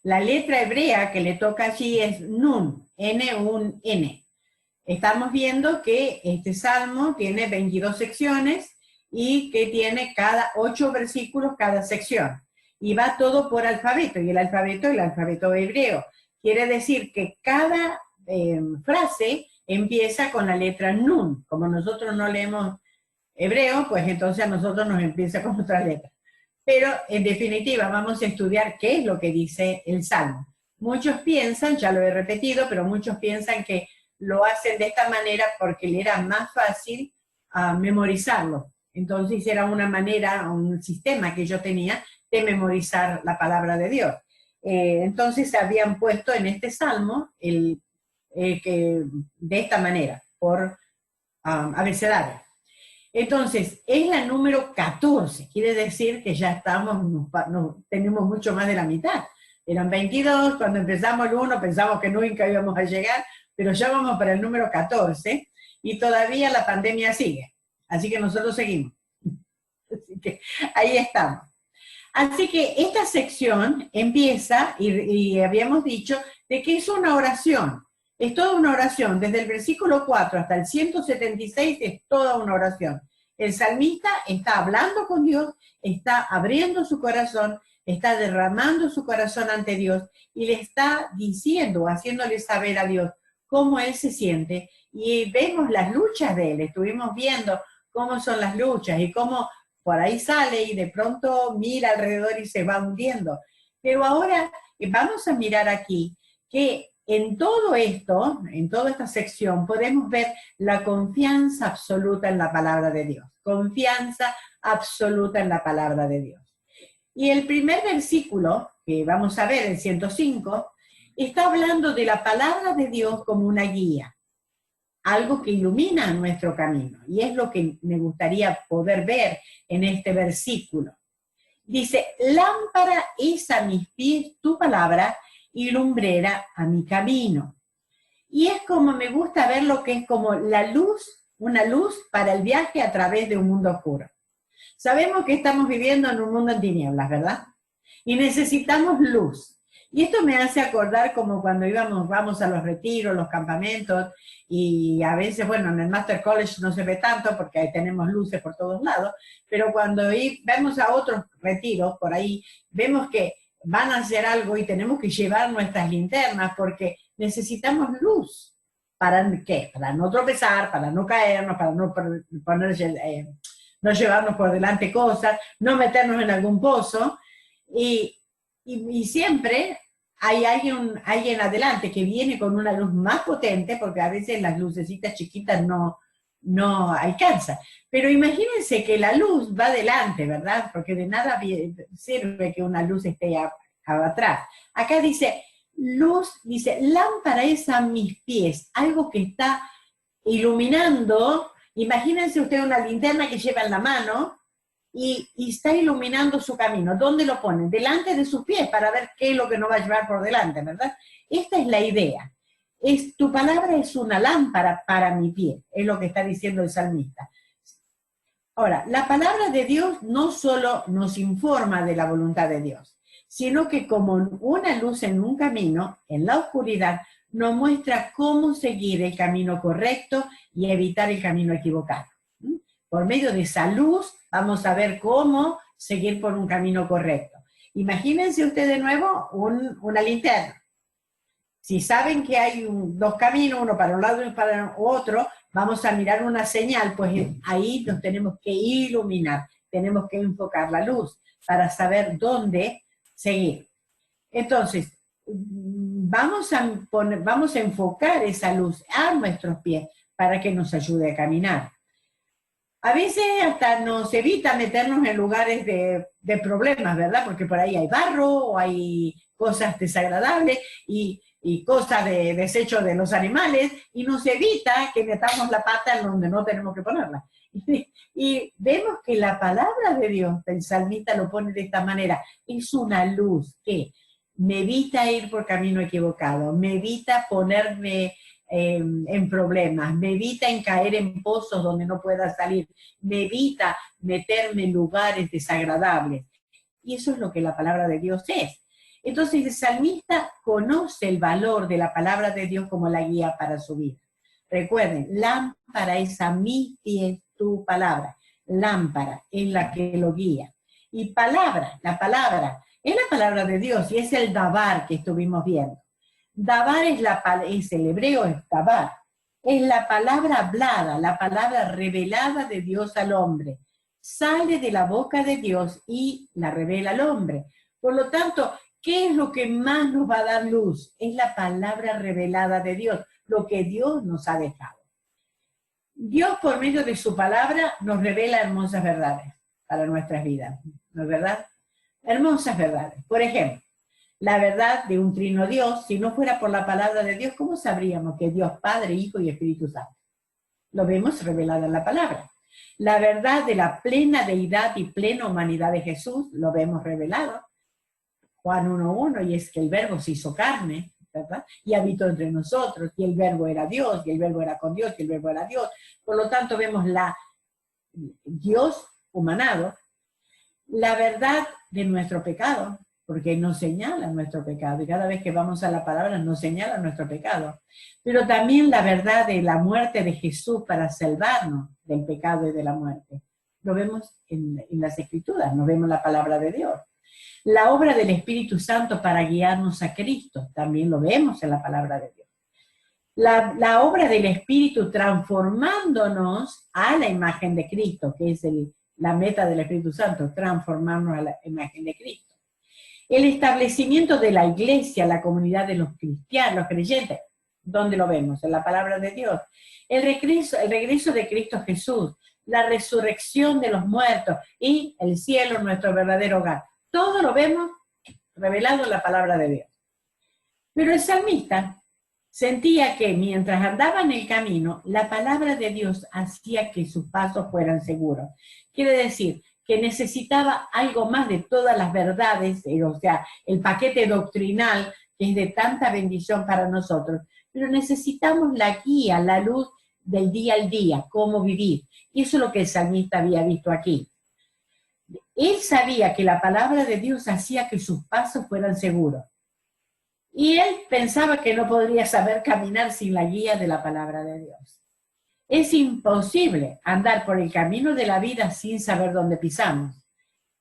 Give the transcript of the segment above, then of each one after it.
La letra hebrea que le toca allí es Nun, N-U-N. Estamos viendo que este salmo tiene 22 secciones y que tiene 8 versículos cada sección. Y va todo por alfabeto, y el alfabeto hebreo. Quiere decir que cada frase empieza con la letra Nun. Como nosotros no leemos hebreo, pues entonces a nosotros nos empieza con otra letra. Pero en definitiva vamos a estudiar qué es lo que dice el salmo. Muchos piensan, ya lo he repetido, pero muchos piensan que lo hacen de esta manera porque le era más fácil memorizarlo. Entonces era una manera, un sistema que yo tenía de memorizar la palabra de Dios. Entonces habían puesto en este salmo que de esta manera, por abecedario. Entonces, es la número 14, quiere decir que ya tenemos mucho más de la mitad. Eran 22, cuando empezamos el 1 pensamos que nunca íbamos a llegar, pero ya vamos para el número 14 y todavía la pandemia sigue. Así que nosotros seguimos. Así que ahí estamos. Así que esta sección empieza, y habíamos dicho, de que es una oración. Es toda una oración. Desde el versículo 4 hasta el 176 es toda una oración. El salmista está hablando con Dios, está abriendo su corazón, está derramando su corazón ante Dios y le está diciendo, haciéndole saber a Dios cómo él se siente. Y vemos las luchas de él. Estuvimos viendo cómo son las luchas y cómo por ahí sale y de pronto mira alrededor y se va hundiendo. Pero ahora vamos a mirar aquí que en todo esto, en toda esta sección, podemos ver la confianza absoluta en la palabra de Dios. Confianza absoluta en la palabra de Dios. Y el primer versículo, que vamos a ver, el 105, está hablando de la palabra de Dios como una guía. Algo que ilumina nuestro camino. Y es lo que me gustaría poder ver en este versículo. Dice, lámpara es a mis pies tu palabra y lumbrera a mi camino. Y es como me gusta ver lo que es como la luz, una luz para el viaje a través de un mundo oscuro. Sabemos que estamos viviendo en un mundo en tinieblas, ¿verdad? Y necesitamos luz. Y esto me hace acordar como cuando vamos a los retiros, los campamentos, y a veces, bueno, en el Master College no se ve tanto porque ahí tenemos luces por todos lados, pero cuando vemos a otros retiros por ahí, vemos que van a hacer algo y tenemos que llevar nuestras linternas porque necesitamos luz. ¿Para qué? Para no tropezar, para no caernos, para no no llevarnos por delante cosas, no meternos en algún pozo. Y siempre hay alguien adelante que viene con una luz más potente, porque a veces las lucecitas chiquitas no alcanzan. Pero imagínense que la luz va adelante, ¿verdad? Porque de nada sirve que una luz esté atrás. Acá dice, lámpara es a mis pies, algo que está iluminando. Imagínense usted una linterna que lleva en la mano, y está iluminando su camino. ¿Dónde lo ponen? Delante de sus pies, para ver qué es lo que no va a llevar por delante, ¿verdad? Esta es la idea. Tu palabra es una lámpara para mi pie, es lo que está diciendo el salmista. Ahora, la palabra de Dios no solo nos informa de la voluntad de Dios, sino que como una luz en un camino, en la oscuridad, nos muestra cómo seguir el camino correcto y evitar el camino equivocado. Por medio de esa luz vamos a ver cómo seguir por un camino correcto. Imagínense ustedes de nuevo una linterna. Si saben que hay dos caminos, uno para un lado y para otro, vamos a mirar una señal, pues ahí nos tenemos que iluminar, tenemos que enfocar la luz para saber dónde seguir. Entonces, vamos a enfocar esa luz a nuestros pies para que nos ayude a caminar. A veces hasta nos evita meternos en lugares de problemas, ¿verdad? Porque por ahí hay barro o hay cosas desagradables y cosas de desecho de los animales, y nos evita que metamos la pata en donde no tenemos que ponerla. Y vemos que la palabra de Dios, el salmista lo pone de esta manera, es una luz que me evita ir por camino equivocado, me evita ponerme en problemas, me evita en caer en pozos donde no pueda salir, me evita meterme en lugares desagradables. Y eso es lo que la palabra de Dios es. Entonces el salmista conoce el valor de la palabra de Dios como la guía para su vida. Recuerden, lámpara es a mis pies tu palabra. Lámpara es la que lo guía. Y palabra, la palabra, es la palabra de Dios y es el dabar que estuvimos viendo. Dabar es el hebreo, es dabar. Es la palabra hablada, la palabra revelada de Dios al hombre. Sale de la boca de Dios y la revela al hombre. Por lo tanto, ¿qué es lo que más nos va a dar luz? Es la palabra revelada de Dios, lo que Dios nos ha dejado. Dios, por medio de su palabra, nos revela hermosas verdades para nuestras vidas, ¿no es verdad? Hermosas verdades. Por ejemplo, la verdad de un trino Dios, si no fuera por la palabra de Dios, ¿cómo sabríamos que Dios Padre, Hijo y Espíritu Santo? Lo vemos revelado en la palabra. La verdad de la plena deidad y plena humanidad de Jesús, lo vemos revelado. Juan 1:1, y es que el verbo se hizo carne, ¿verdad? Y habitó entre nosotros, y el verbo era Dios, y el verbo era con Dios, y el verbo era Dios. Por lo tanto, vemos Dios humanado, la verdad de nuestro pecado, porque nos señala nuestro pecado, y cada vez que vamos a la palabra nos señala nuestro pecado. Pero también la verdad de la muerte de Jesús para salvarnos del pecado y de la muerte. Lo vemos en las Escrituras, no vemos la palabra de Dios. La obra del Espíritu Santo para guiarnos a Cristo, también lo vemos en la palabra de Dios. La obra del Espíritu transformándonos a la imagen de Cristo, que es la meta del Espíritu Santo, transformarnos a la imagen de Cristo. El establecimiento de la iglesia, la comunidad de los cristianos, los creyentes, ¿dónde lo vemos? En la palabra de Dios. El regreso de Cristo Jesús, la resurrección de los muertos y el cielo, nuestro verdadero hogar. Todo lo vemos revelado en la palabra de Dios. Pero el salmista sentía que mientras andaba en el camino, la palabra de Dios hacía que sus pasos fueran seguros. Quiere decir que necesitaba algo más de todas las verdades, o sea, el paquete doctrinal que es de tanta bendición para nosotros, pero necesitamos la guía, la luz del día al día, cómo vivir. Y eso es lo que el salmista había visto aquí. Él sabía que la palabra de Dios hacía que sus pasos fueran seguros. Y él pensaba que no podría saber caminar sin la guía de la palabra de Dios. Es imposible andar por el camino de la vida sin saber dónde pisamos.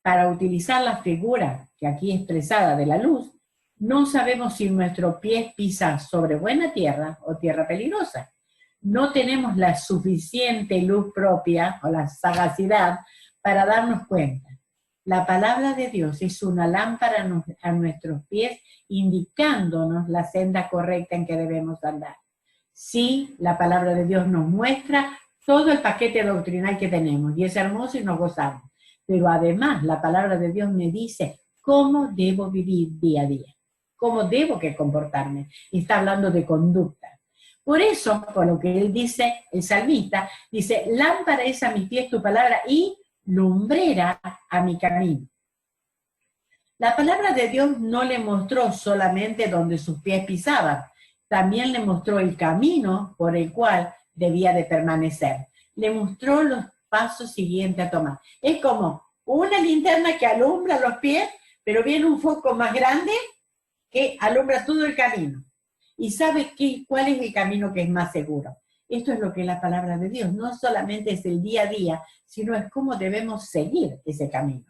Para utilizar la figura que aquí expresada de la luz, no sabemos si nuestro pie pisa sobre buena tierra o tierra peligrosa. No tenemos la suficiente luz propia o la sagacidad para darnos cuenta. La palabra de Dios es una lámpara a nuestros pies, indicándonos la senda correcta en que debemos andar. Sí, la palabra de Dios nos muestra todo el paquete doctrinal que tenemos, y es hermoso y nos gozamos. Pero además, la palabra de Dios me dice cómo debo vivir día a día, cómo debo que comportarme. Está hablando de conducta. Por eso, por lo que él dice, el salmista, dice, lámpara es a mis pies tu palabra y lumbrera a mi camino. La palabra de Dios no le mostró solamente donde sus pies pisaban, también le mostró el camino por el cual debía de permanecer. Le mostró los pasos siguientes a tomar. Es como una linterna que alumbra los pies, pero viene un foco más grande que alumbra todo el camino. Y sabe cuál es el camino que es más seguro. Esto es lo que es la palabra de Dios. No solamente es el día a día, sino es cómo debemos seguir ese camino.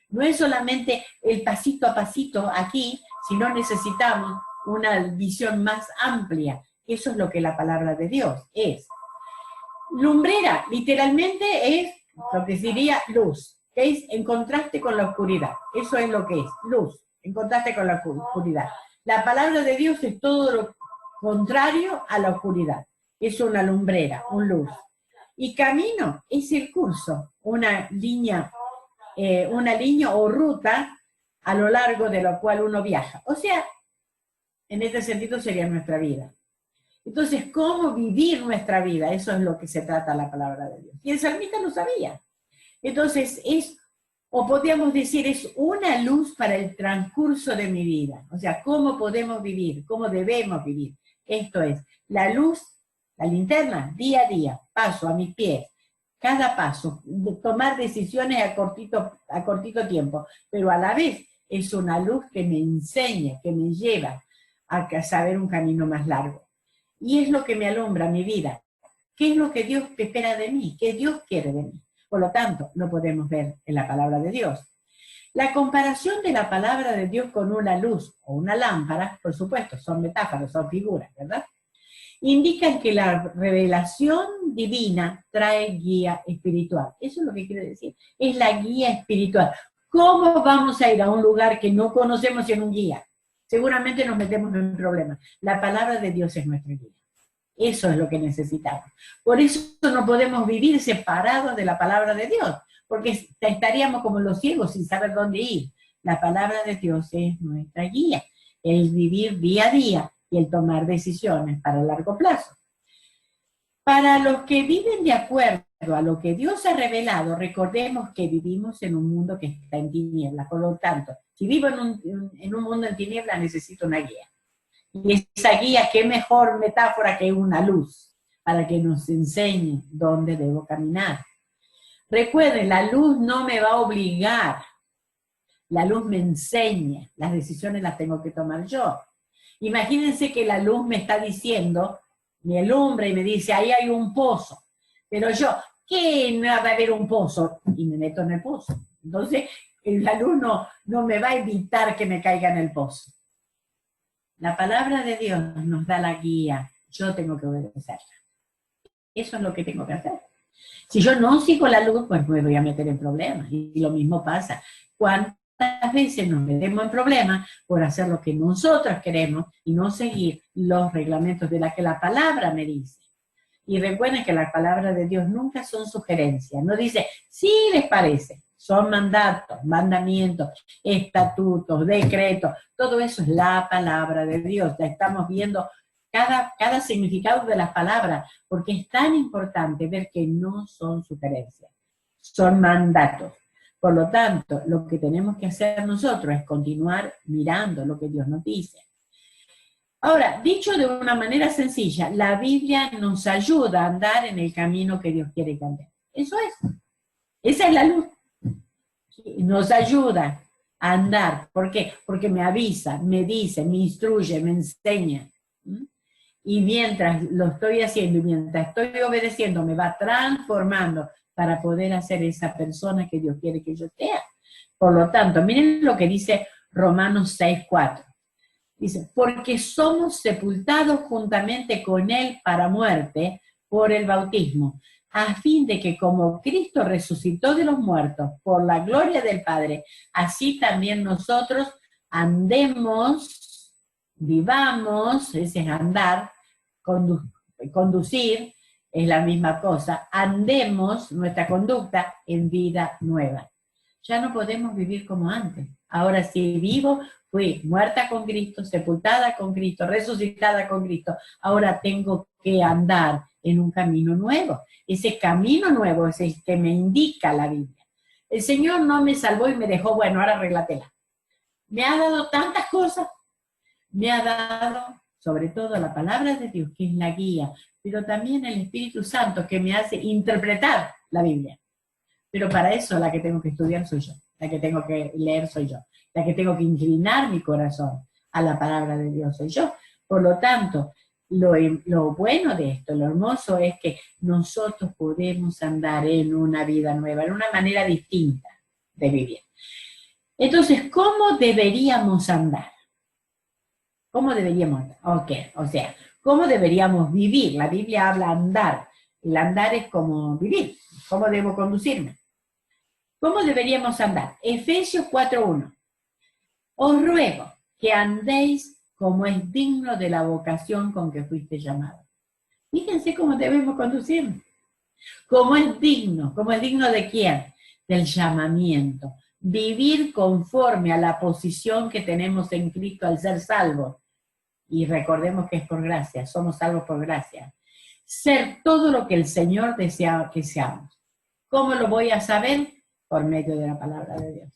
No es solamente el pasito a pasito aquí, sino necesitamos una visión más amplia. Eso es lo que la palabra de Dios es. Lumbrera, literalmente es lo que sería luz, que es en contraste con la oscuridad. Eso es lo que es, luz, en contraste con la oscuridad. La palabra de Dios es todo lo contrario a la oscuridad. Es una lumbrera, un luz. Y camino es el curso, una línea o ruta a lo largo de la cual uno viaja. O sea, en este sentido sería nuestra vida. Entonces, ¿cómo vivir nuestra vida? Eso es lo que se trata la palabra de Dios. Y el salmista lo sabía. Entonces, o podríamos decir, es una luz para el transcurso de mi vida. O sea, ¿cómo podemos vivir? ¿Cómo debemos vivir? Esto es, la luz, la linterna, día a día, paso a mis pies, cada paso, tomar decisiones a cortito tiempo, pero a la vez es una luz que me enseña, que me lleva a saber un camino más largo. Y es lo que me alumbra mi vida. ¿Qué es lo que Dios espera de mí? ¿Qué Dios quiere de mí? Por lo tanto, lo podemos ver en la palabra de Dios. La comparación de la palabra de Dios con una luz o una lámpara, por supuesto, son metáforas, son figuras, ¿verdad? Indican que la revelación divina trae guía espiritual. Eso es lo que quiere decir. Es la guía espiritual. ¿Cómo vamos a ir a un lugar que no conocemos sin un guía? Seguramente nos metemos en un problema. La palabra de Dios es nuestra guía. Eso es lo que necesitamos. Por eso no podemos vivir separados de la palabra de Dios, porque estaríamos como los ciegos sin saber dónde ir. La palabra de Dios es nuestra guía, el vivir día a día y el tomar decisiones para largo plazo. Para los que viven de acuerdo a lo que Dios ha revelado, recordemos que vivimos en un mundo que está en tinieblas. Por lo tanto, si vivo en un mundo en tinieblas, necesito una guía. Y esa guía, qué mejor metáfora que una luz, para que nos enseñe dónde debo caminar. Recuerden, la luz no me va a obligar, la luz me enseña, las decisiones las tengo que tomar yo. Imagínense que la luz me está diciendo, me alumbra y me dice, ahí hay un pozo, pero yo, ¿qué no va a haber un pozo? Y me meto en el pozo. Entonces, la luz no me va a evitar que me caiga en el pozo. La palabra de Dios nos da la guía, yo tengo que obedecerla. Eso es lo que tengo que hacer. Si yo no sigo la luz, pues me voy a meter en problemas. Y lo mismo pasa. ¿Cuántas veces nos metemos en problemas por hacer lo que nosotros queremos y no seguir los reglamentos de la que la palabra me dice? Y recuerden que las palabras de Dios nunca son sugerencias. No dice, sí les parece. Son mandatos, mandamientos, estatutos, decretos. Todo eso es la palabra de Dios. Ya estamos viendo cada significado de las palabras, porque es tan importante ver que no son sugerencias, son mandatos. Por lo tanto, lo que tenemos que hacer nosotros es continuar mirando lo que Dios nos dice. Ahora, dicho de una manera sencilla, la Biblia nos ayuda a andar en el camino que Dios quiere que andemos. Eso es. Esa es la luz. Nos ayuda a andar. ¿Por qué? Porque me avisa, me dice, me instruye, me enseña. Y mientras lo estoy haciendo y mientras estoy obedeciendo, me va transformando para poder hacer esa persona que Dios quiere que yo sea. Por lo tanto, miren lo que dice Romanos 6:4. Dice, porque somos sepultados juntamente con Él para muerte por el bautismo, a fin de que como Cristo resucitó de los muertos por la gloria del Padre, así también nosotros andemos, vivamos, ese es andar, conducir, es la misma cosa, andemos nuestra conducta en vida nueva. Ya no podemos vivir como antes. Ahora si vivo, fui muerta con Cristo, sepultada con Cristo, resucitada con Cristo. Ahora tengo que andar en un camino nuevo. Ese camino nuevo es el que me indica la Biblia. El Señor no me salvó y me dejó, bueno, ahora arréglatela. Me ha dado tantas cosas. Me ha dado, sobre todo, la palabra de Dios, que es la guía, pero también el Espíritu Santo, que me hace interpretar la Biblia. Pero para eso la que tengo que estudiar soy yo, la que tengo que leer soy yo, la que tengo que inclinar mi corazón a la palabra de Dios soy yo. Por lo tanto, lo bueno de esto, lo hermoso es que nosotros podemos andar en una vida nueva, en una manera distinta de vivir. Entonces, ¿cómo deberíamos andar? ¿Cómo deberíamos andar? Ok, o sea, ¿cómo deberíamos vivir? La Biblia habla andar. El andar es como vivir. ¿Cómo debo conducirme? ¿Cómo deberíamos andar? Efesios 4:1. Os ruego que andéis como es digno de la vocación con que fuiste llamado. Fíjense cómo debemos conducirnos. ¿Cómo es digno de quién? Del llamamiento. Vivir conforme a la posición que tenemos en Cristo al ser salvos. Y recordemos que es por gracia, somos salvos por gracia. Ser todo lo que el Señor desea que seamos. ¿Cómo lo voy a saber? Por medio de la palabra de Dios.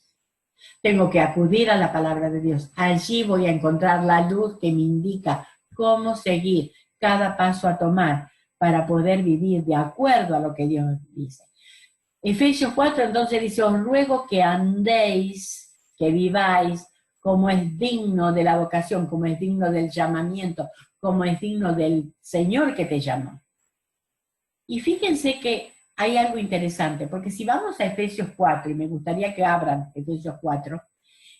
Tengo que acudir a la palabra de Dios. Allí voy a encontrar la luz que me indica cómo seguir cada paso a tomar para poder vivir de acuerdo a lo que Dios dice. Efesios 4 entonces dice, os ruego que andéis que viváis como es digno de la vocación, como es digno del llamamiento, como es digno del Señor que te llamó. Y fíjense que hay algo interesante, porque si vamos a Efesios 4, y me gustaría que abran Efesios 4,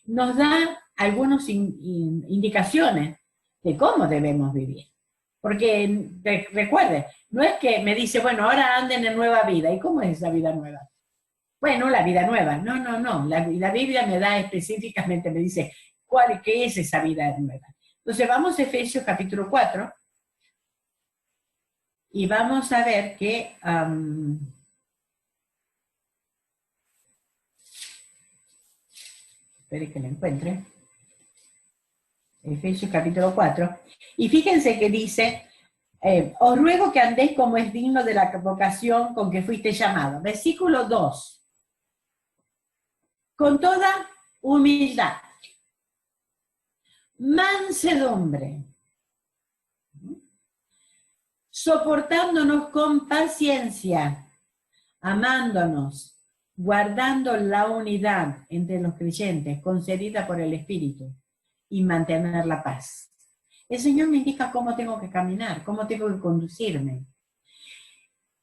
nos da algunas indicaciones de cómo debemos vivir. Porque recuerden, no es que me dice, bueno, ahora anden en nueva vida. ¿Y cómo es esa vida nueva? Bueno, la vida nueva. No. La Biblia me da específicamente, me dice, ¿qué es esa vida nueva? Entonces vamos a Efesios capítulo 4 y vamos a ver que... espere que la encuentre. Efesios capítulo 4. Y fíjense que dice, os ruego que andéis como es digno de la vocación con que fuiste llamado. Versículo 2. Con toda humildad, mansedumbre, soportándonos con paciencia, amándonos, guardando la unidad entre los creyentes concedida por el Espíritu y mantener la paz. El Señor me indica cómo tengo que caminar, cómo tengo que conducirme.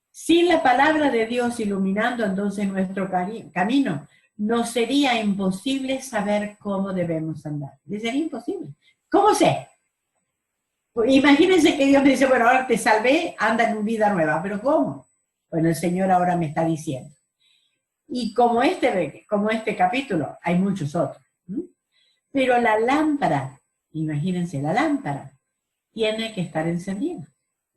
Sin la palabra de Dios iluminando entonces nuestro camino, nos sería imposible saber cómo debemos andar. Sería imposible. ¿Cómo sé? Imagínense que Dios me dice, bueno, ahora te salvé, anda en una vida nueva. ¿Pero cómo? Bueno, el Señor ahora me está diciendo. Y como este capítulo, hay muchos otros. Pero la lámpara, imagínense, la lámpara tiene que estar encendida,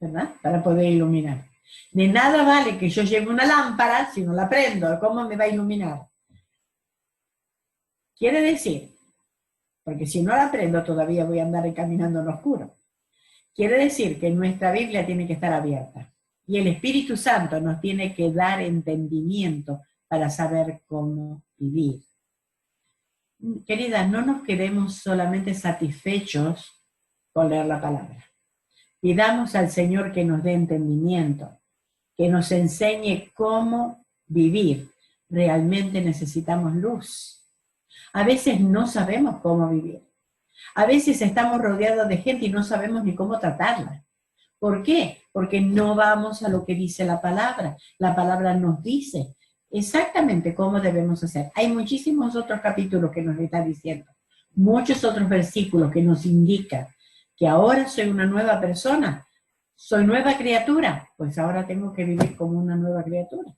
¿verdad? Para poder iluminar. De nada vale que yo lleve una lámpara si no la prendo. ¿Cómo me va a iluminar? Quiere decir, porque si no la prendo todavía voy a andar caminando en oscuro. Quiere decir que nuestra Biblia tiene que estar abierta. Y el Espíritu Santo nos tiene que dar entendimiento para saber cómo vivir. Queridas, no nos quedemos solamente satisfechos con leer la palabra. Pidamos al Señor que nos dé entendimiento, que nos enseñe cómo vivir. Realmente necesitamos luz. A veces no sabemos cómo vivir. A veces estamos rodeados de gente y no sabemos ni cómo tratarla. ¿Por qué? Porque no vamos a lo que dice la palabra. La palabra nos dice exactamente cómo debemos hacer. Hay muchísimos otros capítulos que nos están diciendo, muchos otros versículos que nos indican que ahora soy una nueva persona, soy nueva criatura, pues ahora tengo que vivir como una nueva criatura.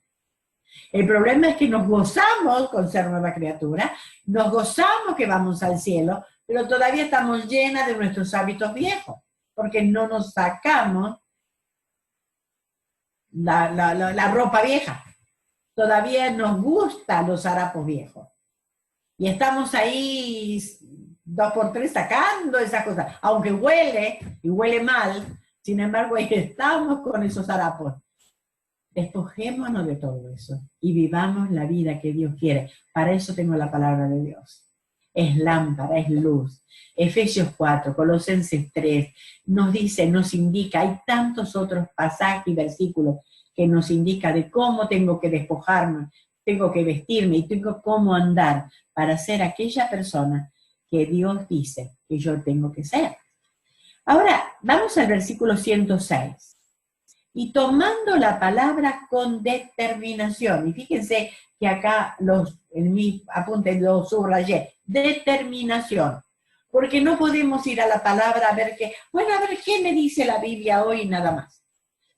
El problema es que nos gozamos con ser nueva criatura, nos gozamos que vamos al cielo, pero todavía estamos llenas de nuestros hábitos viejos, porque no nos sacamos la ropa vieja. Todavía nos gustan los harapos viejos. Y estamos ahí 2x3 sacando esas cosas. Aunque huele, y huele mal, sin embargo, ahí estamos con esos harapos. Despojémonos de todo eso y vivamos la vida que Dios quiere. Para eso tengo la palabra de Dios. Es lámpara, es luz. Efesios 4, Colosenses 3, nos dice, nos indica, hay tantos otros pasajes y versículos que nos indica de cómo tengo que despojarme, tengo que vestirme y tengo cómo andar para ser aquella persona que Dios dice que yo tengo que ser. Ahora, vamos al versículo 106. Y tomando la palabra con determinación, y fíjense que acá en mi apunte lo subrayé, determinación, porque no podemos ir a la palabra a ver qué me dice la Biblia hoy y nada más.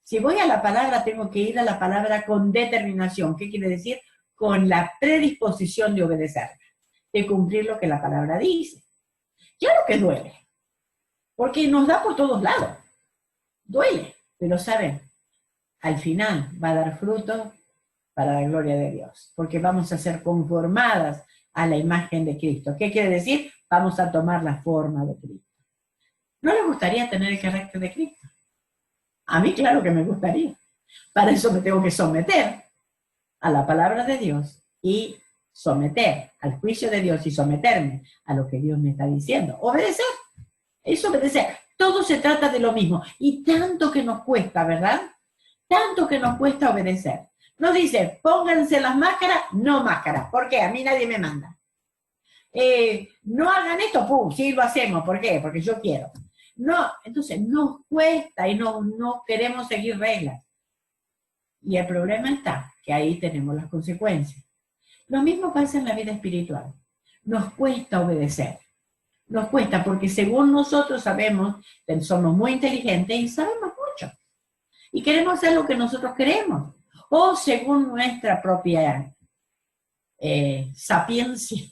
Si voy a la palabra, tengo que ir a la palabra con determinación. ¿Qué quiere decir? Con la predisposición de obedecer, de cumplir lo que la palabra dice. Claro que duele, porque nos da por todos lados. Duele, pero ¿saben? Al final va a dar fruto para la gloria de Dios, porque vamos a ser conformadas a la imagen de Cristo. ¿Qué quiere decir? Vamos a tomar la forma de Cristo. ¿No les gustaría tener el carácter de Cristo? A mí claro que me gustaría. Para eso me tengo que someter a la palabra de Dios y someter al juicio de Dios y someterme a lo que Dios me está diciendo. Obedecer. Es obedecer. Todo se trata de lo mismo. Y tanto que nos cuesta, ¿verdad? Tanto que nos cuesta obedecer. Nos dice, pónganse las máscaras, no máscaras. ¿Por qué? A mí nadie me manda. no hagan esto, pum, sí lo hacemos, ¿por qué? Porque yo quiero. No, entonces nos cuesta y no queremos seguir reglas. Y el problema está que ahí tenemos las consecuencias. Lo mismo pasa en la vida espiritual. Nos cuesta obedecer. Nos cuesta porque según nosotros sabemos, somos muy inteligentes y sabemos mucho. Y queremos hacer lo que nosotros queremos. O según nuestra propia sapiencia,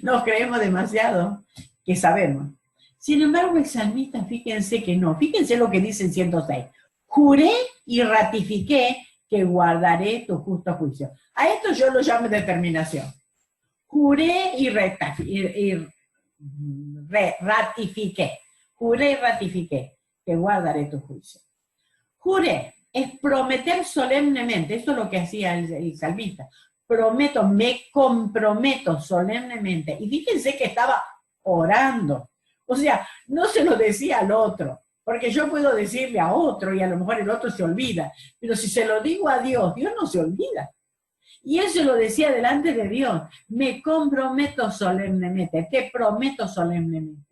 nos creemos demasiado que sabemos. Sin embargo, el salmista, fíjense que no. Fíjense lo que dice en 106. Juré y ratifiqué que guardaré tu justo juicio. A esto yo lo llamo determinación. Juré y ratifiqué. Juré y ratifiqué que guardaré tu juicio. Juré es prometer solemnemente. Eso es lo que hacía el salmista. Prometo, me comprometo solemnemente. Y fíjense que estaba orando. O sea, no se lo decía al otro, porque yo puedo decirle a otro y a lo mejor el otro se olvida, pero si se lo digo a Dios, Dios no se olvida. Y él se lo decía delante de Dios, me comprometo solemnemente, te prometo solemnemente.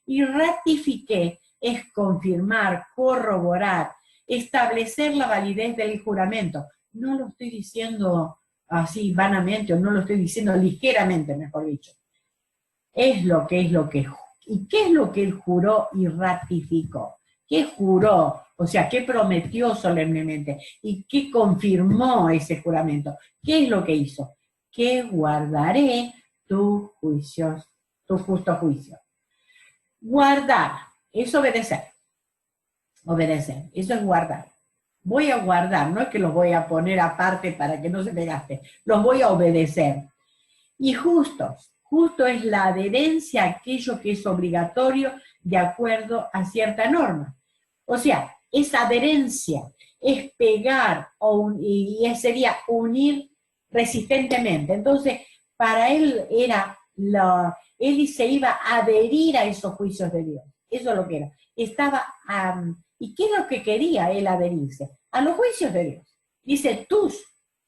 Y ratifiqué es confirmar, corroborar, establecer la validez del juramento. No lo estoy diciendo así vanamente, o no lo estoy diciendo ligeramente, mejor dicho. Es lo que ¿y qué es lo que él juró y ratificó? ¿Qué juró? O sea, ¿qué prometió solemnemente? ¿Y qué confirmó ese juramento? ¿Qué es lo que hizo? Que guardaré tus juicios, tu justo juicio. Guardar es obedecer. Obedecer, eso es guardar. Voy a guardar, no es que los voy a poner aparte para que no se me gaste, los voy a obedecer. Y justos. Justo es la adherencia a aquello que es obligatorio de acuerdo a cierta norma. O sea, esa adherencia es pegar y sería unir resistentemente. Entonces, para él él se iba a adherir a esos juicios de Dios. Eso es lo que era. ¿Y qué es lo que quería él adherirse? A los juicios de Dios. Dice tus.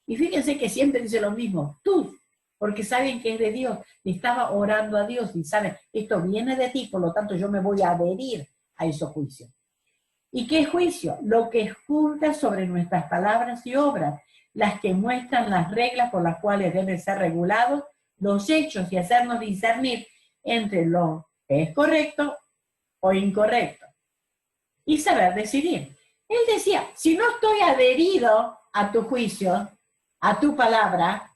Y fíjense que siempre dice lo mismo, tus. Porque saben que es de Dios, le estaba orando a Dios y saben, esto viene de ti, por lo tanto yo me voy a adherir a esos juicios. ¿Y qué juicio? Lo que juzga sobre nuestras palabras y obras, las que muestran las reglas por las cuales deben ser regulados los hechos y hacernos discernir entre lo que es correcto o incorrecto. Y saber decidir. Él decía, si no estoy adherido a tu juicio, a tu palabra,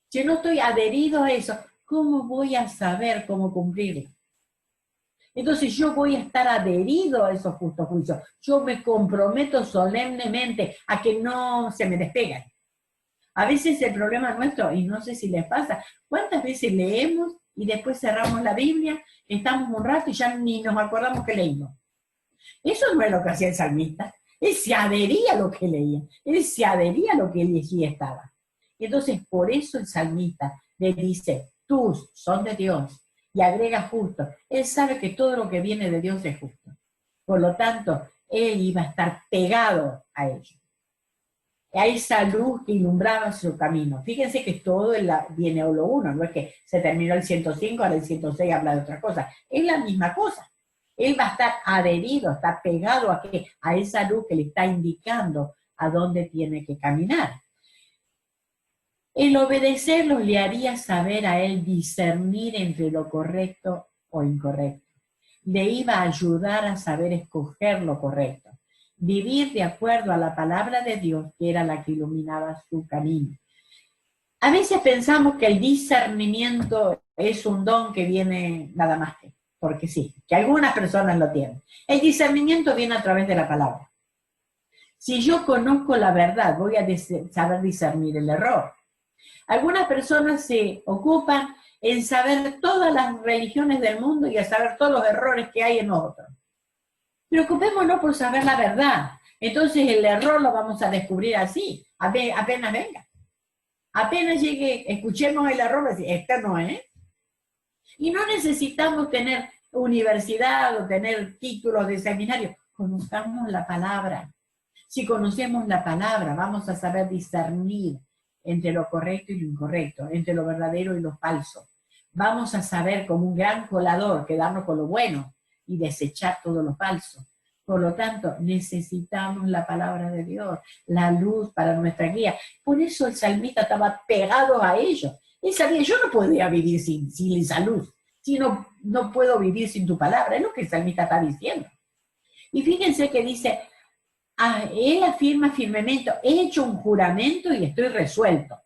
si no estoy adherido a eso, ¿cómo voy a saber cómo cumplirlo? Entonces yo voy a estar adherido a esos justos juicios. Yo me comprometo solemnemente a que no se me despegan. A veces el problema nuestro, y no sé si les pasa, ¿cuántas veces leemos y después cerramos la Biblia, estamos un rato y ya ni nos acordamos que leímos? Eso no es lo que hacía el salmista. Él se adhería a lo que leía. Él se adhería a lo que allí estaba. Entonces, por eso el salmista le dice, tus son de Dios, y agrega justo. Él sabe que todo lo que viene de Dios es justo. Por lo tanto, él iba a estar pegado a ello. A esa luz que ilumbraba su camino. Fíjense que todo viene a lo uno, no es que se terminó el 105, ahora el 106 habla de otra cosa. Es la misma cosa. Él va a estar adherido, está pegado a esa luz que le está indicando a dónde tiene que caminar. El obedecerlos le haría saber a él discernir entre lo correcto o incorrecto. Le iba a ayudar a saber escoger lo correcto. Vivir de acuerdo a la palabra de Dios, que era la que iluminaba su camino. A veces pensamos que el discernimiento es un don que viene nada más porque sí, que algunas personas lo tienen. El discernimiento viene a través de la palabra. Si yo conozco la verdad, voy a saber discernir el error. Algunas personas se ocupan en saber todas las religiones del mundo y a saber todos los errores que hay en nosotros. Preocupémonos por saber la verdad. Entonces el error lo vamos a descubrir así, apenas venga. Apenas llegue, escuchemos el error, decir, esta no es. Y no necesitamos tener universidad o tener títulos de seminario. Conozcamos la palabra. Si conocemos la palabra, vamos a saber discernir entre lo correcto y lo incorrecto, entre lo verdadero y lo falso. vamos a saber como un gran colador quedarnos con lo bueno y desechar todo lo falso. Por lo tanto, necesitamos la palabra de Dios, la luz para nuestra guía. Por eso el salmista estaba pegado a ello. Él sabía, yo no podía vivir sin esa luz, si no puedo vivir sin tu palabra. Es lo que el salmista está diciendo. Y fíjense que dice, él afirma firmemente, he hecho un juramento y estoy resuelto.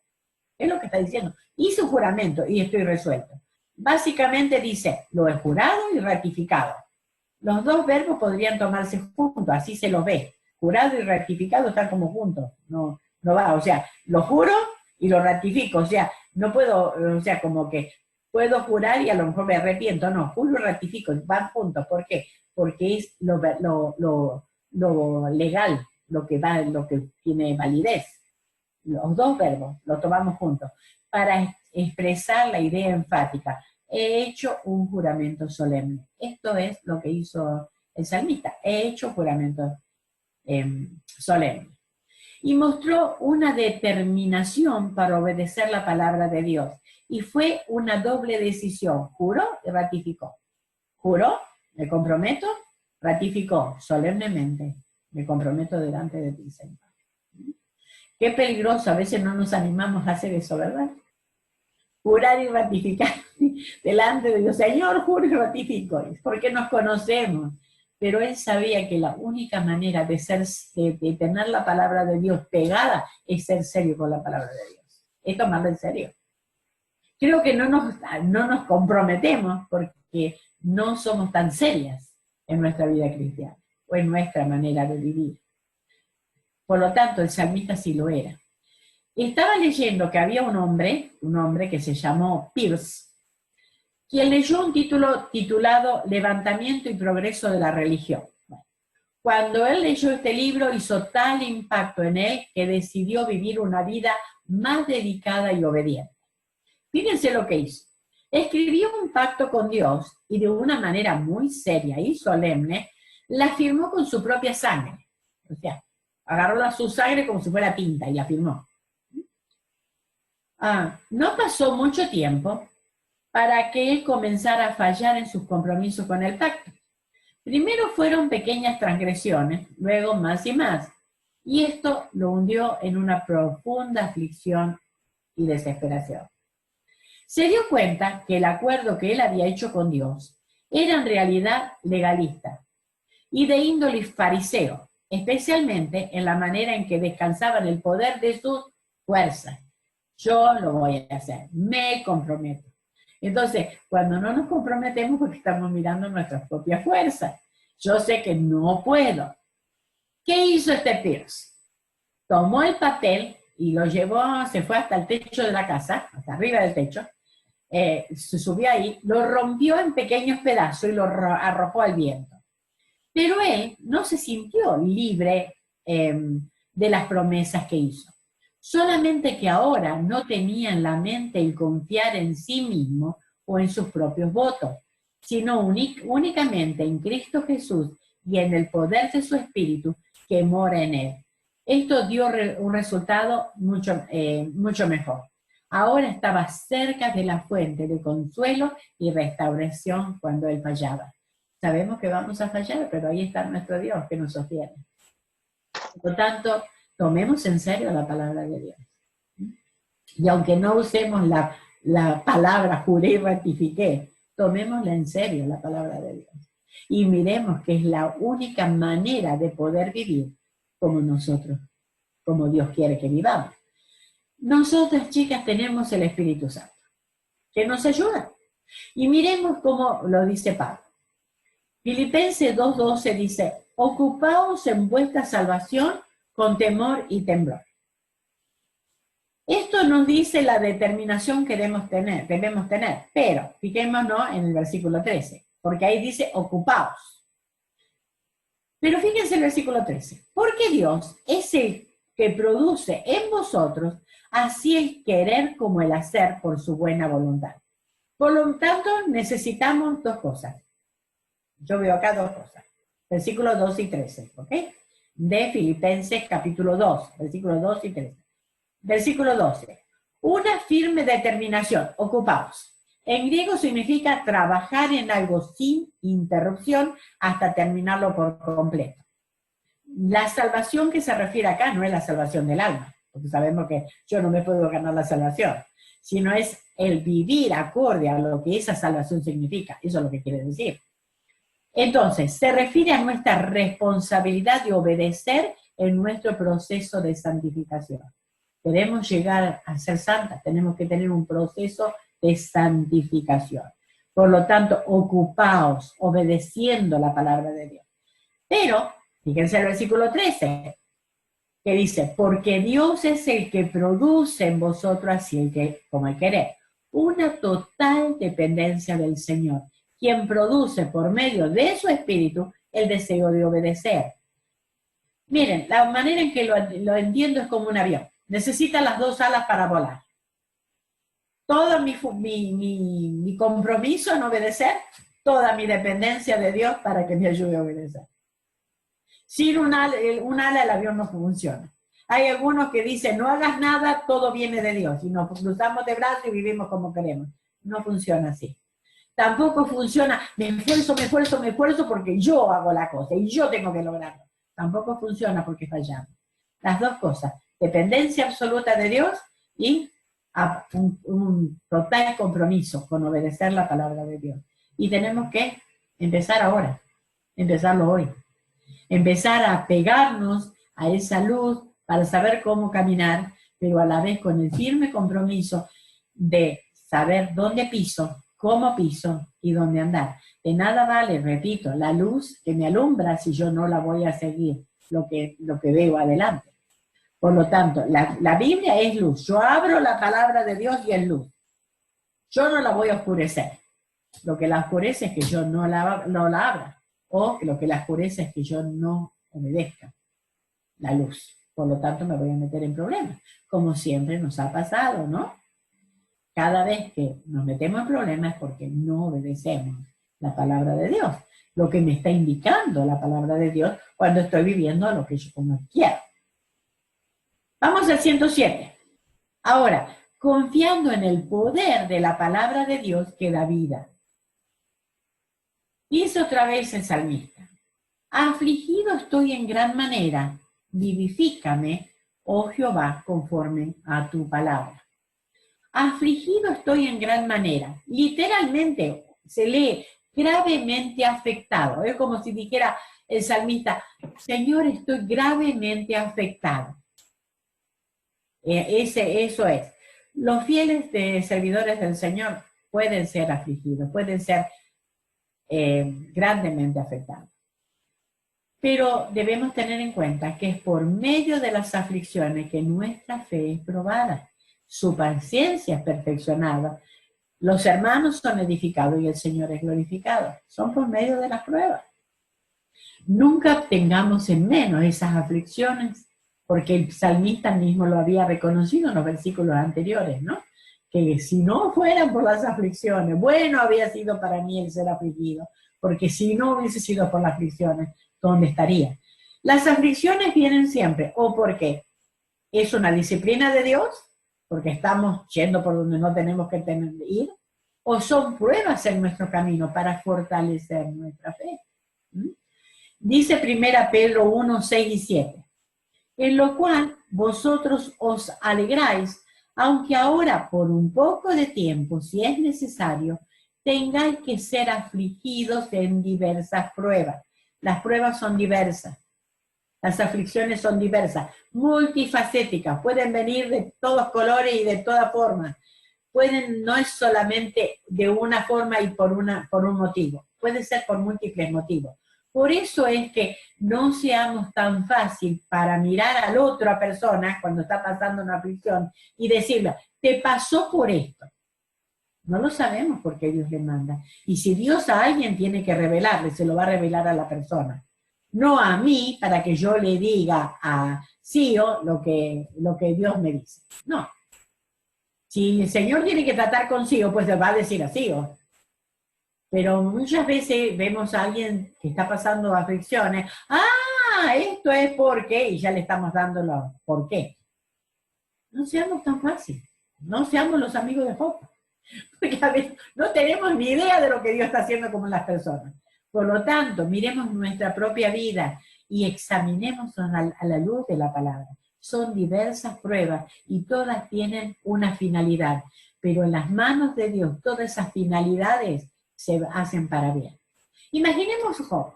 Es lo que está diciendo. Hice un juramento y estoy resuelto. Básicamente dice, lo he jurado y ratificado. Los dos verbos podrían tomarse juntos, así se los ve. Jurado y ratificado están como juntos. No va, o sea, lo juro y lo ratifico. O sea, no puedo, o sea, como que puedo jurar y a lo mejor me arrepiento. No, juro y ratifico, van juntos. ¿Por qué? Porque es lo legal, lo que tiene validez. Los dos verbos los tomamos juntos para expresar la idea enfática. He hecho un juramento solemne. Esto es lo que hizo el salmista. He hecho juramento solemne. Y mostró una determinación para obedecer la palabra de Dios. Y fue una doble decisión. Juró y ratificó. Juró, me comprometo, ratificó solemnemente. Me comprometo delante de ti, Señor. Qué peligroso, a veces no nos animamos a hacer eso, ¿verdad? Jurar y ratificar delante de Dios. Señor, juro y ratifico, porque nos conocemos. Pero él sabía que la única manera de tener la palabra de Dios pegada es ser serio con la palabra de Dios. Es tomarlo en serio. Creo que no nos comprometemos porque no somos tan serias en nuestra vida cristiana o en nuestra manera de vivir. Por lo tanto, el salmista sí lo era. Estaba leyendo que había un hombre que se llamó Peirce, quien leyó un título titulado Levantamiento y Progreso de la Religión. Bueno, cuando él leyó este libro hizo tal impacto en él que decidió vivir una vida más dedicada y obediente. Fíjense lo que hizo. Escribió un pacto con Dios y de una manera muy seria y solemne la firmó con su propia sangre. O sea, agarró su sangre como si fuera tinta y la firmó. No pasó mucho tiempo para que él comenzara a fallar en sus compromisos con el pacto. Primero fueron pequeñas transgresiones, luego más y más. Y esto lo hundió en una profunda aflicción y desesperación. Se dio cuenta que el acuerdo que él había hecho con Dios era en realidad legalista y de índole fariseo, especialmente en la manera en que descansaba en el poder de sus fuerzas. Yo lo voy a hacer, me comprometo. Entonces, cuando no nos comprometemos porque estamos mirando nuestras propias fuerzas. Yo sé que no puedo. ¿Qué hizo este Peirce? Tomó el papel y lo llevó, se fue hasta el techo de la casa, hasta arriba del techo, se subió ahí, lo rompió en pequeños pedazos y lo arrojó al viento. Pero él no se sintió libre de las promesas que hizo. Solamente que ahora no tenía en la mente el confiar en sí mismo o en sus propios votos, sino únicamente en Cristo Jesús y en el poder de su Espíritu que mora en él. Esto dio un resultado mucho mejor. Ahora estaba cerca de la fuente de consuelo y restauración cuando él fallaba. Sabemos que vamos a fallar, pero ahí está nuestro Dios que nos sostiene. Por lo tanto, tomemos en serio la palabra de Dios. Y aunque no usemos la palabra juré y ratifiqué, tomémosla en serio la palabra de Dios. Y miremos que es la única manera de poder vivir como nosotros, como Dios quiere que vivamos. Nosotras, chicas, tenemos el Espíritu Santo, que nos ayuda. Y miremos cómo lo dice Pablo. Filipenses 2:12 dice, ocupaos en vuestra salvación con temor y temblor. Esto nos dice la determinación que debemos tener, pero fijémonos en el versículo 13, porque ahí dice ocupaos. Pero fíjense el versículo 13, porque Dios es el que produce en vosotros así el querer como el hacer por su buena voluntad. Por lo tanto, necesitamos dos cosas. Yo veo acá dos cosas. Versículos 2 y 13, ¿ok? De Filipenses capítulo 2, versículos 2 y 13. Versículo 12. Una firme determinación, ocupaos, En griego significa trabajar en algo sin interrupción hasta terminarlo por completo. La salvación que se refiere acá no es la salvación del alma, porque sabemos que yo no me puedo ganar la salvación, sino es el vivir acorde a lo que esa salvación significa. Eso es lo que quiere decir. Entonces, se refiere a nuestra responsabilidad de obedecer en nuestro proceso de santificación. Queremos llegar a ser santas, tenemos que tener un proceso de santificación. Por lo tanto, ocupaos obedeciendo la palabra de Dios. Pero, fíjense el versículo 13, que dice, porque Dios es el que produce en vosotros así el que, como el querer, una total dependencia del Señor, quien produce por medio de su espíritu el deseo de obedecer. Miren, la manera en que lo entiendo es como un avión. Necesita las dos alas para volar. Todo mi compromiso en obedecer, toda mi dependencia de Dios para que me ayude a obedecer. Sin un ala el avión no funciona. Hay algunos que dicen, no hagas nada, todo viene de Dios, y nos cruzamos de brazos y vivimos como queremos. No funciona así. Tampoco funciona, me esfuerzo porque yo hago la cosa y yo tengo que lograrlo. Tampoco funciona porque fallamos. Las dos cosas, dependencia absoluta de Dios y un total compromiso con obedecer la palabra de Dios. Y tenemos que empezar ahora, empezarlo hoy. Empezar a pegarnos a esa luz para saber cómo caminar, pero a la vez con el firme compromiso de saber dónde piso, cómo piso y dónde andar. De nada vale, repito, la luz que me alumbra si yo no la voy a seguir, lo que veo adelante. Por lo tanto, la Biblia es luz. Yo abro la palabra de Dios y es luz. Yo no la voy a oscurecer. Lo que la oscurece es que yo no la abra. O lo que la oscurece es que yo no obedezca la luz. Por lo tanto, me voy a meter en problemas. Como siempre nos ha pasado, ¿no? Cada vez que nos metemos en problemas es porque no obedecemos la palabra de Dios. Lo que me está indicando la palabra de Dios cuando estoy viviendo lo que yo como quiero. Vamos al 107. Ahora, confiando en el poder de la palabra de Dios que da vida. Dice otra vez el salmista, afligido estoy en gran manera, vivifícame, oh Jehová, conforme a tu palabra. Afligido estoy en gran manera. Literalmente se lee gravemente afectado. Es como si dijera el salmista, Señor, estoy gravemente afectado. Eso es. Los fieles servidores del Señor pueden ser afligidos, pueden ser grandemente afectados. Pero debemos tener en cuenta que es por medio de las aflicciones que nuestra fe es probada, su paciencia es perfeccionada, los hermanos son edificados y el Señor es glorificado. Son por medio de las pruebas. Nunca tengamos en menos esas aflicciones, porque el salmista mismo lo había reconocido en los versículos anteriores, ¿no? Que si no fueran por las aflicciones, bueno había sido para mí el ser afligido, porque si no hubiese sido por las aflicciones, ¿dónde estaría? Las aflicciones vienen siempre, o porque es una disciplina de Dios, porque estamos yendo por donde no tenemos que ir, o son pruebas en nuestro camino para fortalecer nuestra fe. Dice 1 Pedro 1, 6 y 7, en lo cual vosotros os alegráis, aunque ahora por un poco de tiempo, si es necesario, tengáis que ser afligidos en diversas pruebas. Las pruebas son diversas, las aflicciones son diversas, multifacéticas, pueden venir de todos colores y de todas formas. No es solamente de una forma y por un motivo, puede ser por múltiples motivos. Por eso es que no seamos tan fácil para mirar a la otra persona cuando está pasando una aflicción y decirle, te pasó por esto. No lo sabemos porque Dios le manda. Y si Dios a alguien tiene que revelarle, se lo va a revelar a la persona. No a mí para que yo le diga a Cío lo que Dios me dice. No. Si el Señor tiene que tratar con Cío, pues le va a decir a Cío. Pero muchas veces vemos a alguien que está pasando aflicciones. Ah, esto es porque, y ya le estamos dando los por qué. No seamos tan fáciles. No seamos los amigos de Job. Porque a veces no tenemos ni idea de lo que Dios está haciendo con las personas. Por lo tanto, miremos nuestra propia vida y examinemos a la luz de la palabra. Son diversas pruebas y todas tienen una finalidad, pero en las manos de Dios todas esas finalidades se hacen para bien. Imaginemos Job.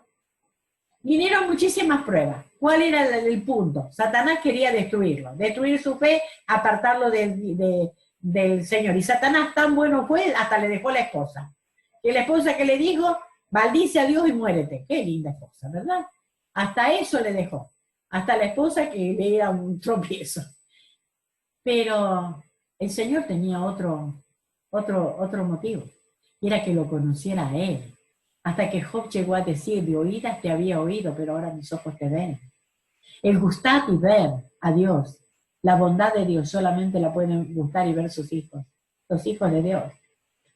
Vinieron muchísimas pruebas. ¿Cuál era el punto? Satanás quería destruirlo, destruir su fe, apartarlo del Señor. Y Satanás tan bueno fue, hasta le dejó la esposa. Y la esposa que le dijo, maldice a Dios y muérete. Qué linda esposa, ¿verdad? Hasta eso le dejó. Hasta la esposa que le era un tropiezo. Pero el Señor tenía otro motivo. Y era que lo conociera a Él. Hasta que Job llegó a decir, de oídas te había oído, pero ahora mis ojos te ven. El gustar y ver a Dios, la bondad de Dios, solamente la pueden gustar y ver sus hijos, los hijos de Dios.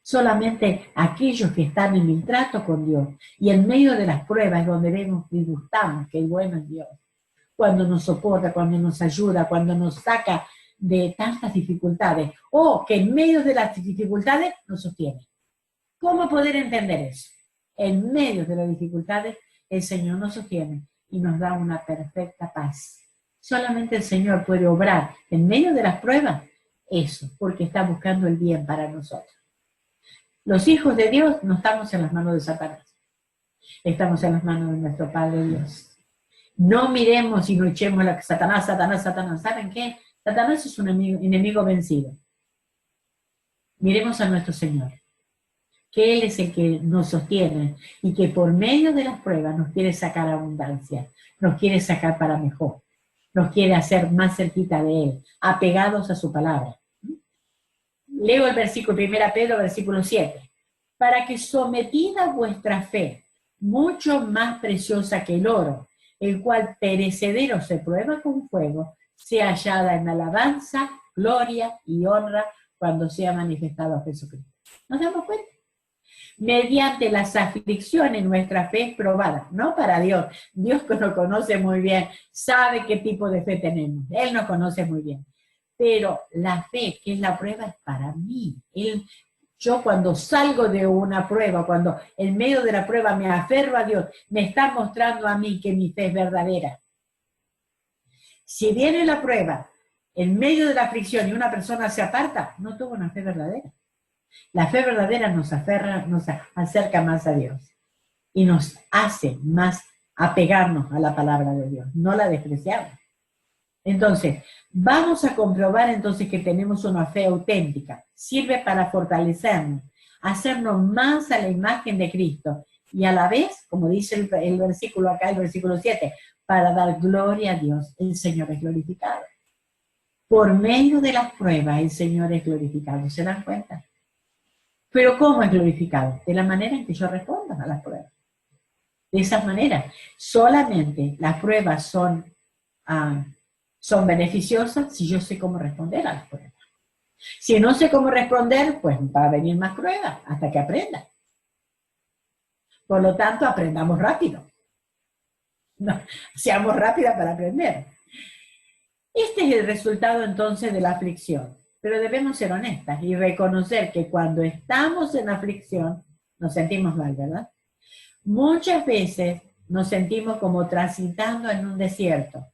Solamente aquellos que están en el trato con Dios y en medio de las pruebas es donde vemos y gustamos que el bueno es Dios. Cuando nos soporta, cuando nos ayuda, cuando nos saca de tantas dificultades, o que en medio de las dificultades nos sostiene. ¿Cómo poder entender eso? En medio de las dificultades, el Señor nos sostiene y nos da una perfecta paz. Solamente el Señor puede obrar en medio de las pruebas eso, porque está buscando el bien para nosotros. Los hijos de Dios no estamos en las manos de Satanás. Estamos en las manos de nuestro Padre Dios. No miremos y no echemos la Satanás. ¿Saben qué? Satanás es un enemigo vencido. Miremos a nuestro Señor, que Él es el que nos sostiene y que por medio de las pruebas nos quiere sacar abundancia, nos quiere sacar para mejor, nos quiere hacer más cerquita de Él, apegados a su palabra. Leo el versículo 1 Pedro, versículo 7. Para que sometida vuestra fe, mucho más preciosa que el oro, el cual perecedero se prueba con fuego, sea hallada en alabanza, gloria y honra cuando sea manifestado Jesucristo. ¿Nos damos cuenta? Mediante las aflicciones nuestra fe es probada, no para Dios. Dios nos conoce muy bien, sabe qué tipo de fe tenemos, Él nos conoce muy bien. Pero la fe, que es la prueba, es para mí. Yo cuando salgo de una prueba, cuando en medio de la prueba me aferro a Dios, me está mostrando a mí que mi fe es verdadera. Si viene la prueba, en medio de la aflicción y una persona se aparta, no tuvo una fe verdadera. La fe verdadera nos acerca más a Dios y nos hace más apegarnos a la palabra de Dios, no la despreciamos. Entonces, vamos a comprobar entonces que tenemos una fe auténtica. Sirve para fortalecernos, hacernos más a la imagen de Cristo y a la vez, como dice el versículo acá, el versículo 7, para dar gloria a Dios. El Señor es glorificado. Por medio de las pruebas, el Señor es glorificado. ¿Se dan cuenta? Pero ¿cómo es glorificado? De la manera en que yo respondo a las pruebas. De esa manera, solamente las pruebas son beneficiosas si yo sé cómo responder a las pruebas. Si no sé cómo responder, pues va a venir más pruebas hasta que aprenda. Por lo tanto, aprendamos rápido. No, seamos rápidas para aprender. Este es el resultado entonces de la aflicción. Pero debemos ser honestas y reconocer que cuando estamos en aflicción, nos sentimos mal, ¿verdad? Muchas veces nos sentimos como transitando en un desierto.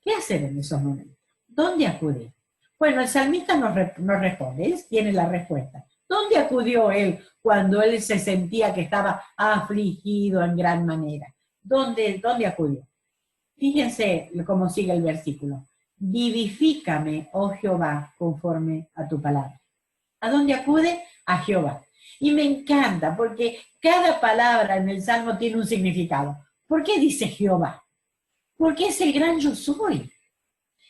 ¿Qué hacer en esos momentos? ¿Dónde acudir? Bueno, el salmista nos responde, él tiene la respuesta. ¿Dónde acudió él cuando él se sentía que estaba afligido en gran manera? ¿Dónde acudió? Fíjense cómo sigue el versículo. Vivifícame, oh Jehová, conforme a tu palabra. ¿A dónde acude? A Jehová. Y me encanta porque cada palabra en el Salmo tiene un significado. ¿Por qué dice Jehová? Porque es el gran yo soy.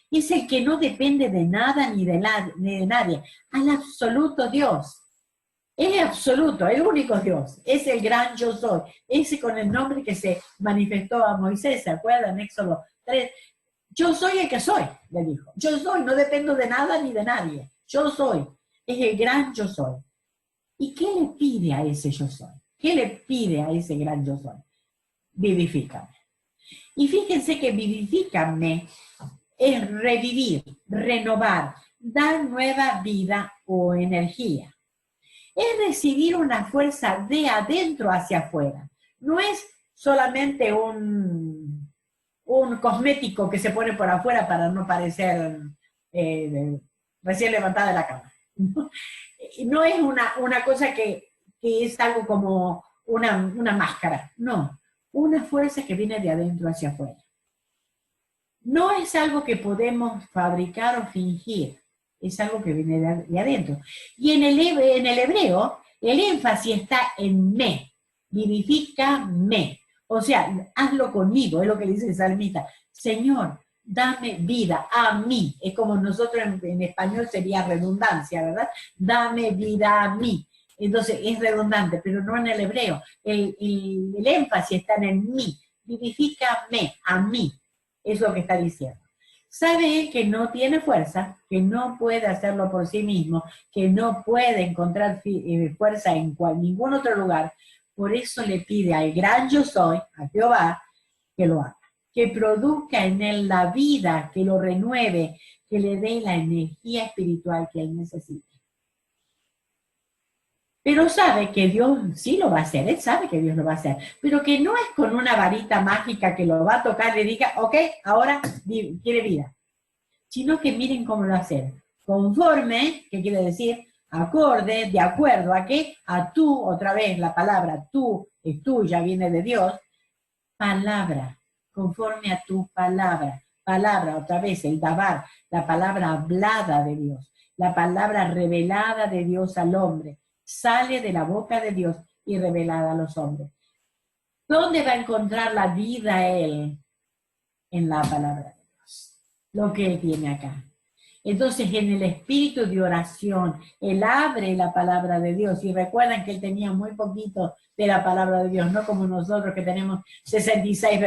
Es el que no depende de nada ni de nadie. Al absoluto Dios. Es absoluto, el único Dios. Es el gran yo soy. Ese con el nombre que se manifestó a Moisés, ¿se acuerdan? Éxodo 3. Yo soy el que soy, le dijo. Yo soy, no dependo de nada ni de nadie. Yo soy. Es el gran yo soy. ¿Y qué le pide a ese yo soy? ¿Qué le pide a ese gran yo soy? Vivifícame. Y fíjense que vivifícame es revivir, renovar, dar nueva vida o energía. es recibir una fuerza de adentro hacia afuera. No es solamente un cosmético que se pone por afuera para no parecer recién levantada de la cama. No es una cosa que es algo como una máscara, no. Una fuerza que viene de adentro hacia afuera. No es algo que podemos fabricar o fingir, es algo que viene de adentro. Y en el hebreo, el énfasis está en me, vivifícame. O sea, hazlo conmigo, es lo que dice el salmista. Señor, dame vida a mí. Es como nosotros en español sería redundancia, ¿verdad? Dame vida a mí. Entonces es redundante, pero no en el hebreo. El énfasis está en el mí. Vivifícame a mí. Es lo que está diciendo. Sabe él que no tiene fuerza, que no puede hacerlo por sí mismo, que no puede encontrar fuerza en ningún otro lugar. Por eso le pide al gran yo soy, a Jehová, que lo haga. Que produzca en él la vida, que lo renueve, que le dé la energía espiritual que él necesita. Pero sabe que Dios sí lo va a hacer, él sabe que Dios lo va a hacer, pero que no es con una varita mágica que lo va a tocar y le diga, ok, ahora quiere vida, sino que miren cómo lo hace. Conforme, ¿qué quiere decir? Acorde, de acuerdo a qué, a tú, otra vez la palabra tú es tuya, viene de Dios, palabra, conforme a tu palabra, palabra, otra vez el dabar, la palabra hablada de Dios, la palabra revelada de Dios al hombre, sale de la boca de Dios y revelada a los hombres. ¿Dónde va a encontrar la vida él? En la palabra de Dios, lo que él tiene acá. Entonces, en el espíritu de oración, él abre la palabra de Dios, y recuerdan que él tenía muy poquito de la palabra de Dios, no como nosotros que tenemos 66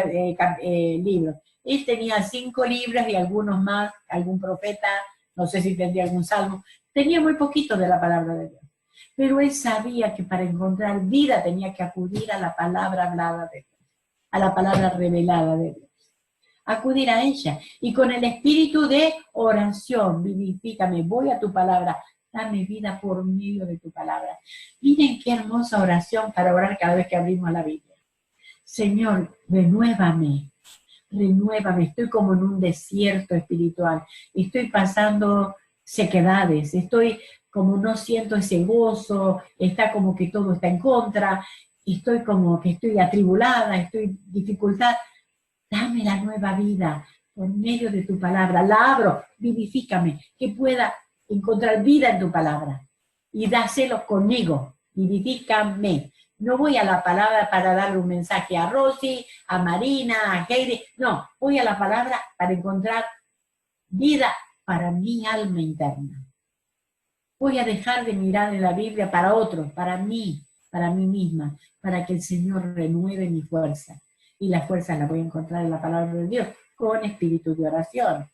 libros. Él tenía 5 libros y algunos más, algún profeta, no sé si tendría algún salmo, tenía muy poquito de la palabra de Dios. Pero él sabía que para encontrar vida tenía que acudir a la palabra hablada de Dios, a la palabra revelada de Dios. Acudir a ella. Y con el espíritu de oración, vivifícame, voy a tu palabra, dame vida por medio de tu palabra. Miren qué hermosa oración para orar cada vez que abrimos la Biblia. Señor, renuévame, estoy como en un desierto espiritual, estoy pasando sequedades, estoy como no siento ese gozo, está como que todo está en contra, estoy como que estoy atribulada, estoy en dificultad. Dame la nueva vida por medio de tu palabra, la abro, vivifícame, que pueda encontrar vida en tu palabra y dáselo conmigo, vivifícame. No voy a la palabra para darle un mensaje a Rosy, a Marina, a Heidi, no, voy a la palabra para encontrar vida para mi alma interna. Voy a dejar de mirar en la Biblia para otros, para mí misma, para que el Señor renueve mi fuerza. Y la fuerza la voy a encontrar en la palabra de Dios, con espíritu de oración.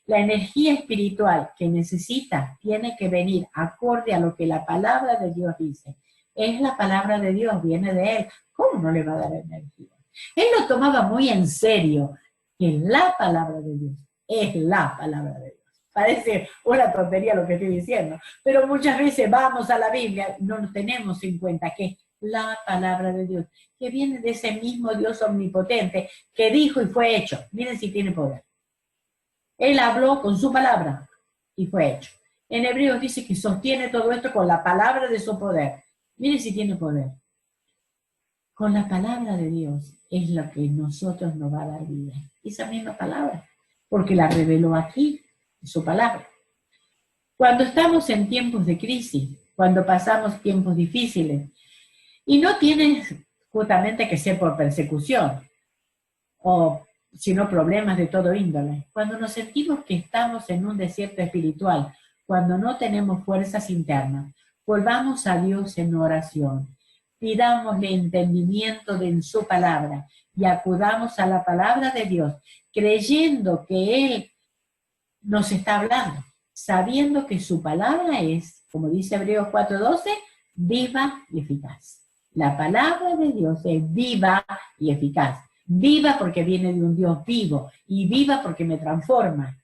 La energía espiritual que necesita tiene que venir acorde a lo que la palabra de Dios dice. Es la palabra de Dios, viene de Él. ¿Cómo no le va a dar energía? Él lo tomaba muy en serio, que la palabra de Dios es la palabra de Dios. Parece una tontería lo que estoy diciendo, pero muchas veces vamos a la Biblia, no nos tenemos en cuenta que es la palabra de Dios, que viene de ese mismo Dios omnipotente, que dijo y fue hecho. Miren si tiene poder. Él habló con su palabra y fue hecho. En Hebreos dice que sostiene todo esto con la palabra de su poder. Miren si tiene poder. Con la palabra de Dios es lo que nosotros nos va a dar vida. Esa misma palabra, porque la reveló aquí, su palabra. Cuando estamos en tiempos de crisis, cuando pasamos tiempos difíciles, y no tiene justamente que ser por persecución, o sino problemas de todo índole. Cuando nos sentimos que estamos en un desierto espiritual, cuando no tenemos fuerzas internas, volvamos a Dios en oración, pidámosle entendimiento en su palabra y acudamos a la palabra de Dios, creyendo que Él nos está hablando, sabiendo que su palabra es, como dice Hebreos 4:12, viva y eficaz. La palabra de Dios es viva y eficaz. Viva porque viene de un Dios vivo, y viva porque me transforma,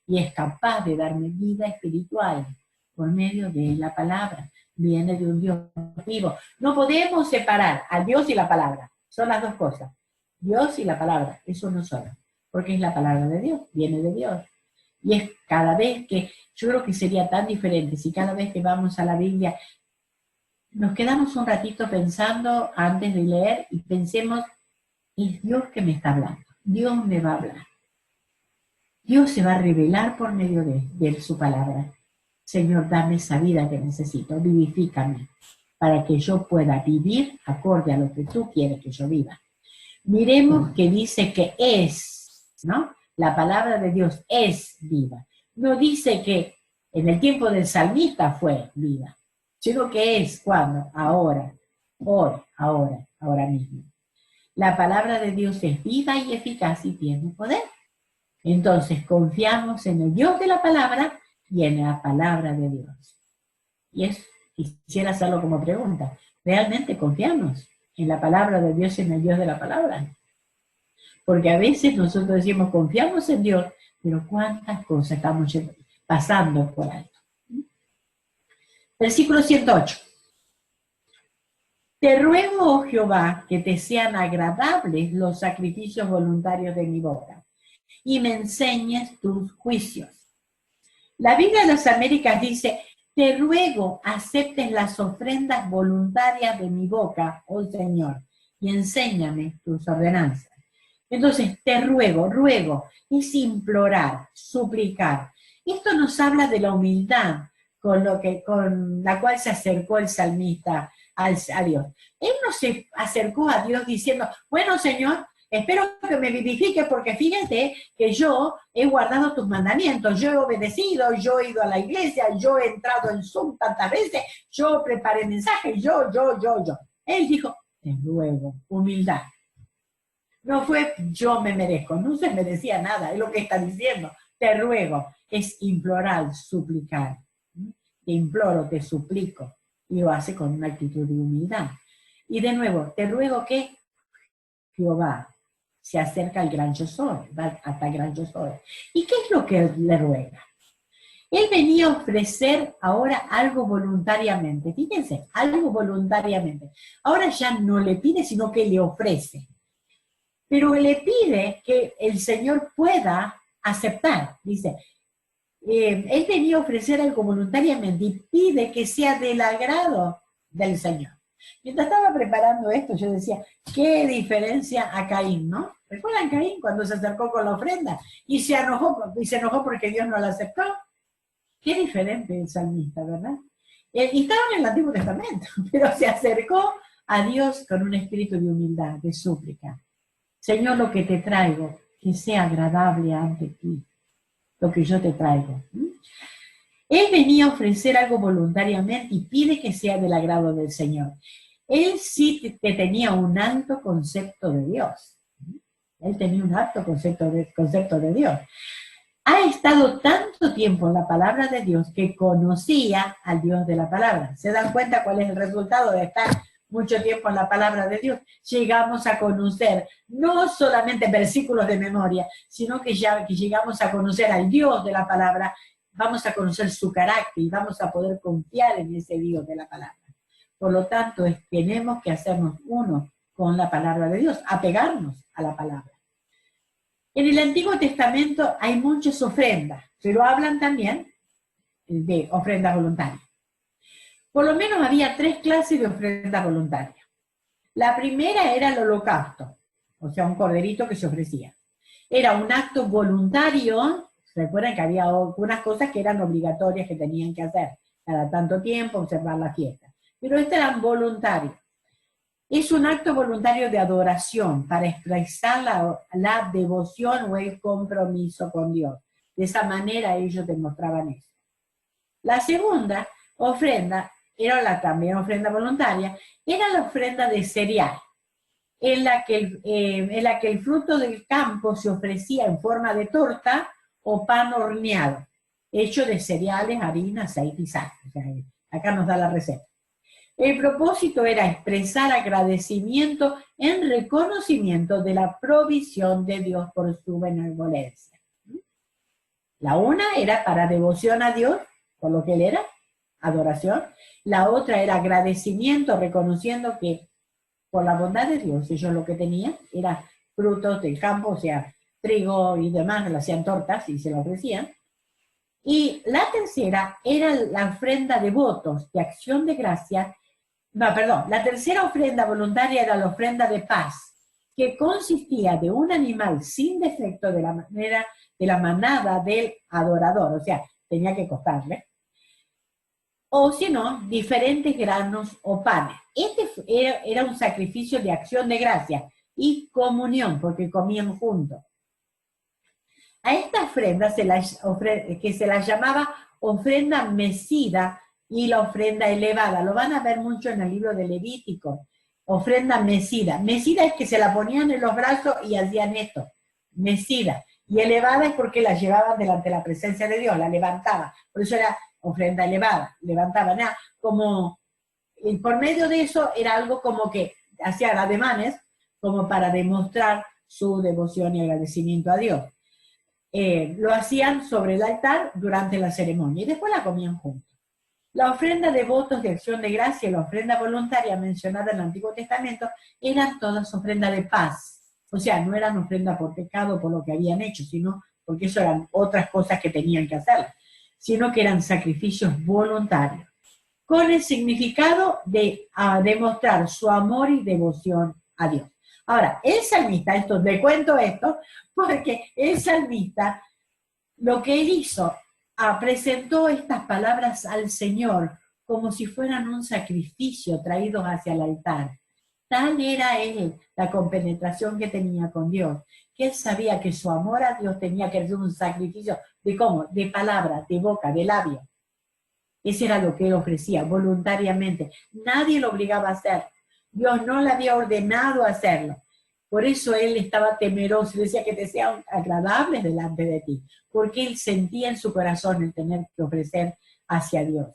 y es capaz de darme vida espiritual por medio de la palabra, viene de un Dios vivo. No podemos separar a Dios y la palabra. Son las dos cosas. Dios y la palabra, eso no solo. Porque es la palabra de Dios, viene de Dios. Y es cada vez que, yo creo que sería tan diferente si cada vez que vamos a la Biblia nos quedamos un ratito pensando antes de leer y pensemos, es Dios que me está hablando. Dios me va a hablar. Dios se va a revelar por medio de su palabra. Señor, dame esa vida que necesito, vivifícame, para que yo pueda vivir acorde a lo que tú quieres que yo viva. Miremos que dice que es, ¿no? La palabra de Dios es viva. No dice que en el tiempo del salmista fue viva, sino que es cuando, ahora, hoy, ahora mismo. La palabra de Dios es viva y eficaz y tiene poder. Entonces confiamos en el Dios de la palabra y en la palabra de Dios. Y quisiera hacerlo como pregunta. ¿Realmente confiamos en la palabra de Dios y en el Dios de la palabra? Porque a veces nosotros decimos, confiamos en Dios, pero ¿cuántas cosas estamos pasando por alto? Versículo 108. Te ruego, oh Jehová, que te sean agradables los sacrificios voluntarios de mi boca, y me enseñes tus juicios. La Biblia de las Américas dice, te ruego, aceptes las ofrendas voluntarias de mi boca, oh Señor, y enséñame tus ordenanzas. Entonces, te ruego, es implorar, suplicar. Esto nos habla de la humildad con la cual se acercó el salmista a Dios. Él no se acercó a Dios diciendo, bueno, Señor, espero que me vivifique porque fíjate que yo he guardado tus mandamientos, yo he obedecido, yo he ido a la iglesia, yo he entrado en Zoom tantas veces, yo preparé mensajes, yo. Él dijo, te ruego, humildad. No fue yo me merezco, no se merecía nada, es lo que está diciendo. Te ruego, es implorar, suplicar. Te imploro, te suplico. Y lo hace con una actitud de humildad. Y de nuevo, te ruego que Jehová se acerca al gran yo soy, hasta el gran yo soy. ¿Y qué es lo que él le ruega? Él venía a ofrecer ahora algo voluntariamente. Fíjense, algo voluntariamente. Ahora ya no le pide, sino que le ofrece. Pero le pide que el Señor pueda aceptar. Dice, él venía a ofrecer algo voluntariamente y pide que sea del agrado del Señor. Mientras estaba preparando esto, yo decía, qué diferencia a Caín, ¿no? ¿Recuerdan Caín cuando se acercó con la ofrenda y se enojó porque Dios no la aceptó? Qué diferente el salmista, ¿verdad? Y estaba en el Antiguo Testamento, pero se acercó a Dios con un espíritu de humildad, de súplica. Señor, lo que te traigo, que sea agradable ante ti, lo que yo te traigo. Él venía a ofrecer algo voluntariamente y pide que sea del agrado del Señor. Él sí tenía un alto concepto de Dios. Él tenía un alto concepto de Dios. Ha estado tanto tiempo en la palabra de Dios que conocía al Dios de la palabra. ¿Se dan cuenta cuál es el resultado de estar mucho tiempo en la palabra de Dios? Llegamos a conocer no solamente versículos de memoria, sino que llegamos a conocer al Dios de la palabra, vamos a conocer su carácter y vamos a poder confiar en ese Dios de la palabra. Por lo tanto, tenemos que hacernos uno con la palabra de Dios, apegarnos a la palabra. En el Antiguo Testamento hay muchas ofrendas, pero hablan también de ofrendas voluntarias. Por lo menos había 3 clases de ofrendas voluntarias. La primera era el holocausto, o sea, un corderito que se ofrecía. Era un acto voluntario. Recuerden que había algunas cosas que eran obligatorias que tenían que hacer cada tanto tiempo, observar la fiesta. Pero estos eran voluntarios. Es un acto voluntario de adoración para expresar la devoción o el compromiso con Dios. De esa manera ellos demostraban eso. La segunda ofrenda era también ofrenda voluntaria, era la ofrenda de cereal, en la que el fruto del campo se ofrecía en forma de torta o pan horneado, hecho de cereales, harina, aceite y sal. O sea, acá nos da la receta. El propósito era expresar agradecimiento en reconocimiento de la provisión de Dios por su benevolencia. La una era para devoción a Dios, por lo que Él era, adoración. La otra era agradecimiento, reconociendo que por la bondad de Dios ellos lo que tenían era frutos del campo, o sea, trigo y demás, le hacían tortas y se lo ofrecían. Y la tercera era la ofrenda de votos, de acción de gracia. No, perdón, la tercera ofrenda voluntaria era la ofrenda de paz, que consistía de un animal sin defecto de la manada del adorador, o sea, tenía que costarle, o si no, diferentes granos o panes. Este era un sacrificio de acción de gracia y comunión, porque comían juntos. A esta ofrenda que se la llamaba ofrenda mecida y la ofrenda elevada. Lo van a ver mucho en el libro de Levítico. Ofrenda mecida. Mecida es que se la ponían en los brazos y hacían esto. Mecida. Y elevada es porque la llevaban delante de la presencia de Dios, la levantaban. Por eso era ofrenda elevada. Levantaban. Como, por medio de eso era algo como que hacían ademanes como para demostrar su devoción y agradecimiento a Dios. Lo hacían sobre el altar durante la ceremonia y después la comían juntos. La ofrenda de votos de acción de gracia y la ofrenda voluntaria mencionada en el Antiguo Testamento eran todas ofrendas de paz. O sea, no eran ofrendas por pecado, por lo que habían hecho, sino porque eso eran otras cosas que tenían que hacer, sino que eran sacrificios voluntarios, con el significado de demostrar su amor y devoción a Dios. Ahora, el salmista, le cuento esto, porque el salmista, lo que él hizo, presentó estas palabras al Señor como si fueran un sacrificio traídos hacia el altar. Tal era él, la compenetración que tenía con Dios, que él sabía que su amor a Dios tenía que ser un sacrificio de ¿cómo? De palabra, de boca, de labio. Ese era lo que él ofrecía voluntariamente. Nadie lo obligaba a hacer. Dios no le había ordenado hacerlo. Por eso él estaba temeroso, decía que te sean agradables delante de ti, porque él sentía en su corazón el tener que ofrecer hacia Dios.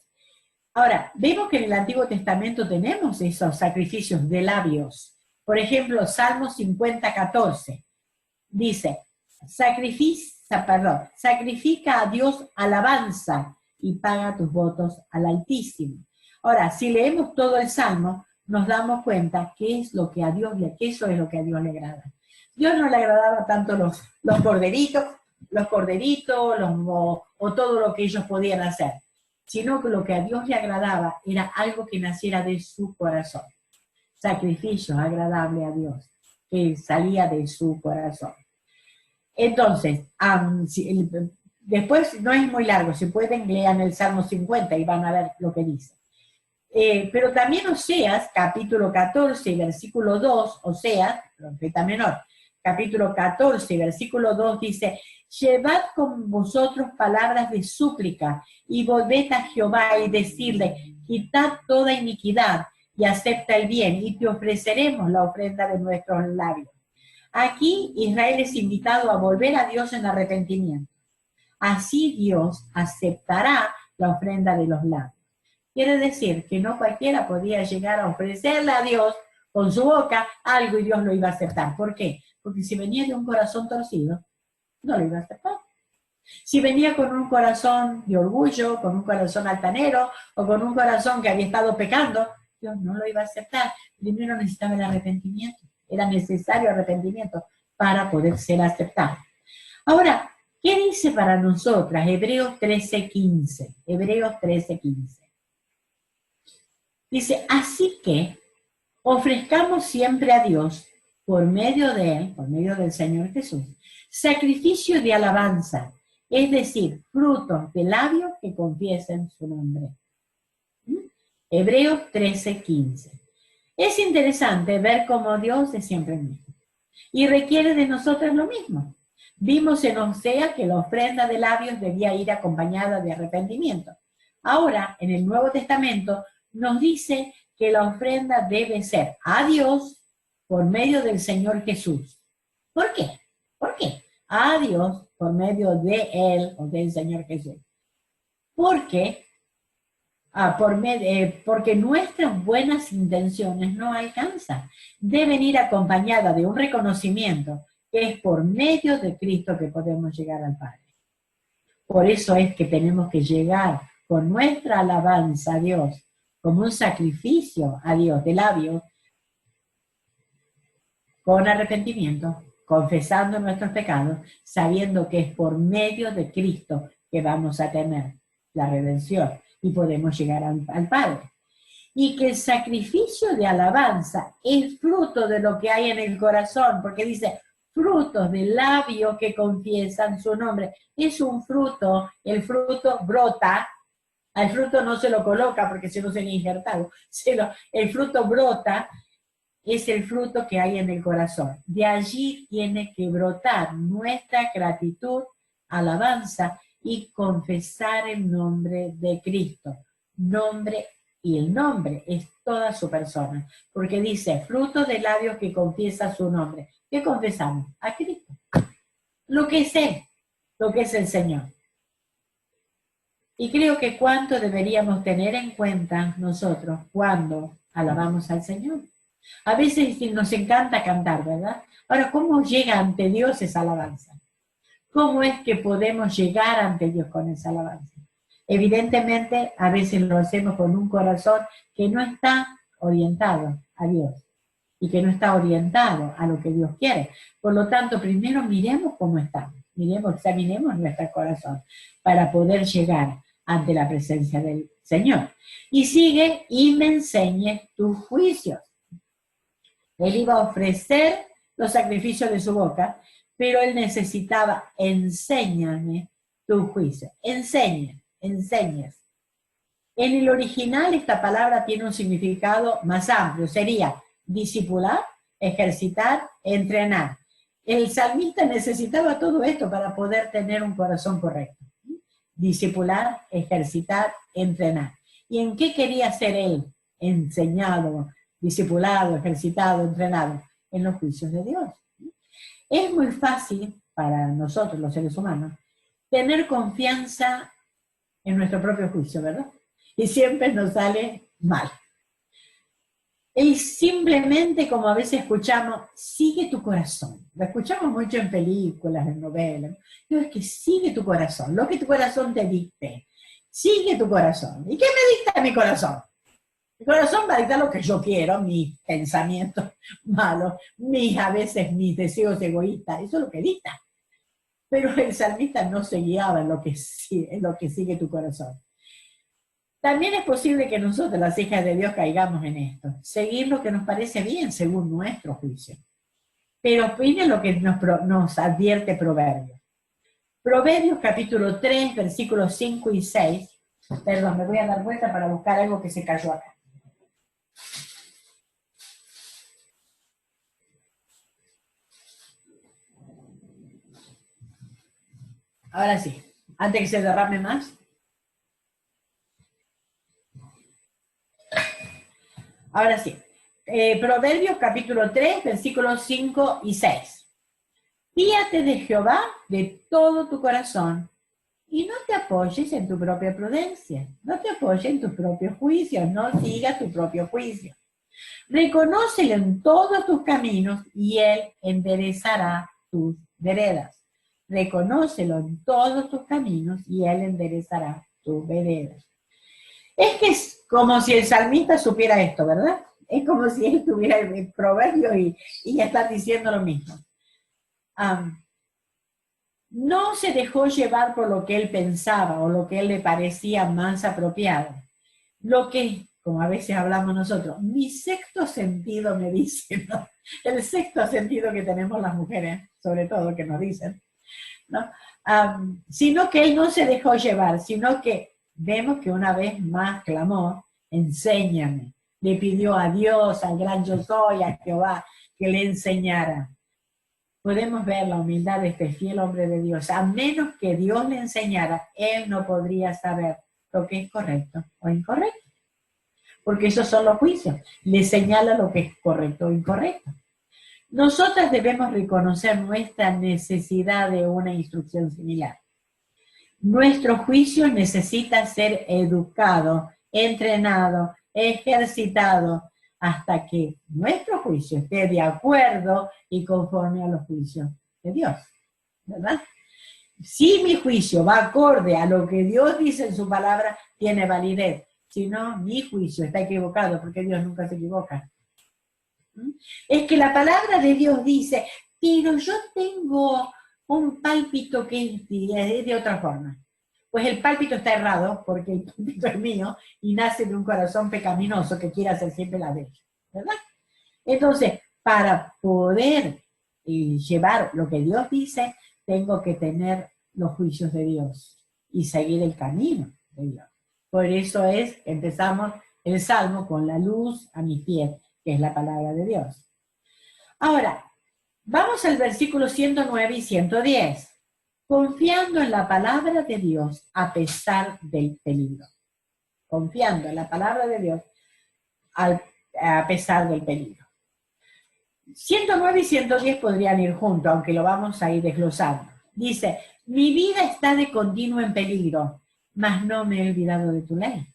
Ahora, vemos que en el Antiguo Testamento tenemos esos sacrificios de labios. Por ejemplo, Salmo 50:14 dice, sacrifica a Dios alabanza y paga tus votos al Altísimo. Ahora, si leemos todo el Salmo, nos damos cuenta que es lo que a Dios que eso es lo que a Dios le agrada. Dios no le agradaba tanto los corderitos, o todo lo que ellos podían hacer, sino que lo que a Dios le agradaba era algo que naciera de su corazón. Sacrificio agradable a Dios, que salía de su corazón. Entonces, después no es muy largo, si pueden lean el Salmo 50 y van a ver lo que dice. Pero también Oseas, capítulo 14, versículo 2, Oseas, profeta menor, capítulo 14, versículo 2 dice, llevad con vosotros palabras de súplica y volved a Jehová y decirle, quitad toda iniquidad y acepta el bien y te ofreceremos la ofrenda de nuestros labios. Aquí Israel es invitado a volver a Dios en arrepentimiento. Así Dios aceptará la ofrenda de los labios. Quiere decir que no cualquiera podía llegar a ofrecerle a Dios con su boca algo y Dios lo iba a aceptar. ¿Por qué? Porque si venía de un corazón torcido, no lo iba a aceptar. Si venía con un corazón de orgullo, con un corazón altanero, o con un corazón que había estado pecando, Dios no lo iba a aceptar. Primero necesitaba el arrepentimiento. Era necesario arrepentimiento para poder ser aceptado. Ahora, ¿qué dice para nosotras? Hebreos 13:15. Hebreos 13:15. Dice, así que ofrezcamos siempre a Dios, por medio de Él, por medio del Señor Jesús, sacrificio de alabanza, es decir, frutos de labios que confiesen su nombre. Hebreos 13:15. Es interesante ver cómo Dios es siempre el mismo y requiere de nosotros lo mismo. Vimos en Oseas que la ofrenda de labios debía ir acompañada de arrepentimiento. Ahora, en el Nuevo Testamento, nos dice que la ofrenda debe ser a Dios por medio del Señor Jesús. ¿Por qué? ¿Por qué? A Dios por medio de Él o del Señor Jesús. Porque nuestras buenas intenciones no alcanzan. Deben ir acompañadas de un reconocimiento que es por medio de Cristo que podemos llegar al Padre. Por eso es que tenemos que llegar con nuestra alabanza a Dios, como un sacrificio a Dios de labios, con arrepentimiento, confesando nuestros pecados, sabiendo que es por medio de Cristo que vamos a tener la redención y podemos llegar al Padre. Y que el sacrificio de alabanza es fruto de lo que hay en el corazón, porque dice, frutos de labios que confiesan su nombre. Es un fruto, el fruto brota, al fruto no se lo coloca porque si no sería injertado, el fruto brota, es el fruto que hay en el corazón. De allí tiene que brotar nuestra gratitud, alabanza y confesar el nombre de Cristo. Nombre, y el nombre es toda su persona, porque dice, fruto de labios que confiesa su nombre. ¿Qué confesamos? A Cristo. Lo que es Él, lo que es el Señor. Y creo que cuánto deberíamos tener en cuenta nosotros cuando alabamos al Señor. A veces nos encanta cantar, ¿verdad? Ahora, ¿cómo llega ante Dios esa alabanza? ¿Cómo es que podemos llegar ante Dios con esa alabanza? Evidentemente, a veces lo hacemos con un corazón que no está orientado a Dios y que no está orientado a lo que Dios quiere. Por lo tanto, primero miremos cómo estamos, examinemos nuestro corazón para poder llegar ante la presencia del Señor. Y sigue, y me enseñes tus juicios. Él iba a ofrecer los sacrificios de su boca, pero él necesitaba, enséñame tu juicio. Enseñes. En el original esta palabra tiene un significado más amplio, sería discipular, ejercitar, entrenar. El salmista necesitaba todo esto para poder tener un corazón correcto. Discipular, ejercitar, entrenar. ¿Y en qué quería ser él? Enseñado, discipulado, ejercitado, entrenado, en los juicios de Dios. Es muy fácil para nosotros, los seres humanos, tener confianza en nuestro propio juicio, ¿verdad? Y siempre nos sale mal. Y simplemente, como a veces escuchamos, sigue tu corazón. Lo escuchamos mucho en películas, en novelas. No, es que sigue tu corazón, lo que tu corazón te dicte. Sigue tu corazón. ¿Y qué me dicta mi corazón? Mi corazón va a dictar lo que yo quiero, mis pensamientos malos, a veces mis deseos egoístas, eso es lo que dicta. Pero el salmista no se guiaba en lo que sigue tu corazón. También es posible que nosotros, las hijas de Dios, caigamos en esto, seguir lo que nos parece bien según nuestro juicio. Pero miren lo que nos advierte Proverbios. Proverbios capítulo 3, versículos 5 y 6. Perdón, me voy a dar vuelta para buscar algo que se cayó acá. Ahora sí, antes que se derrame más. Ahora sí, Proverbios capítulo 3, versículos 5 y 6. Fíate de Jehová de todo tu corazón y no te apoyes en tu propia prudencia, no te apoyes en tus propios juicios, no sigas tu propio juicio. Reconócelo en todos tus caminos y Él enderezará tus veredas. Reconócelo en todos tus caminos y Él enderezará tus veredas. Es que es como si el salmista supiera esto, ¿verdad? Es como si él tuviera el proverbio y está diciendo lo mismo. No se dejó llevar por lo que él pensaba o lo que él le parecía más apropiado. Lo que, como a veces hablamos nosotros, mi sexto sentido me dice, ¿no? El sexto sentido que tenemos las mujeres, sobre todo, que nos dicen, ¿no? Sino que él no se dejó llevar, sino que vemos que una vez más clamó, enséñame. Le pidió a Dios, al gran yo soy, a Jehová, que le enseñara. Podemos ver la humildad de este fiel hombre de Dios. A menos que Dios le enseñara, él no podría saber lo que es correcto o incorrecto. Porque esos son los juicios. Le señala lo que es correcto o incorrecto. Nosotras debemos reconocer nuestra necesidad de una instrucción similar. Nuestro juicio necesita ser educado, entrenado, ejercitado, hasta que nuestro juicio esté de acuerdo y conforme a los juicios de Dios, ¿verdad? si mi juicio va acorde a lo que Dios dice en su palabra, tiene validez. Si no, mi juicio está equivocado, porque Dios nunca se equivoca. Es que la palabra de Dios dice, pero yo tengo un pálpito que es de otra forma. Pues el pálpito está errado, porque el pálpito es mío, y nace de un corazón pecaminoso que quiere hacer siempre la ley, ¿verdad? Entonces, para poder llevar lo que Dios dice, tengo que tener los juicios de Dios y seguir el camino de Dios. Por eso empezamos el Salmo con la luz a mis pies, que es la palabra de Dios. Ahora, vamos al versículo 109 y 110. Confiando en la palabra de Dios a pesar del peligro. Confiando en la palabra de Dios a pesar del peligro. 109 y 110 podrían ir juntos, aunque lo vamos a ir desglosando. Dice, mi vida está de continuo en peligro, mas no me he olvidado de tu ley.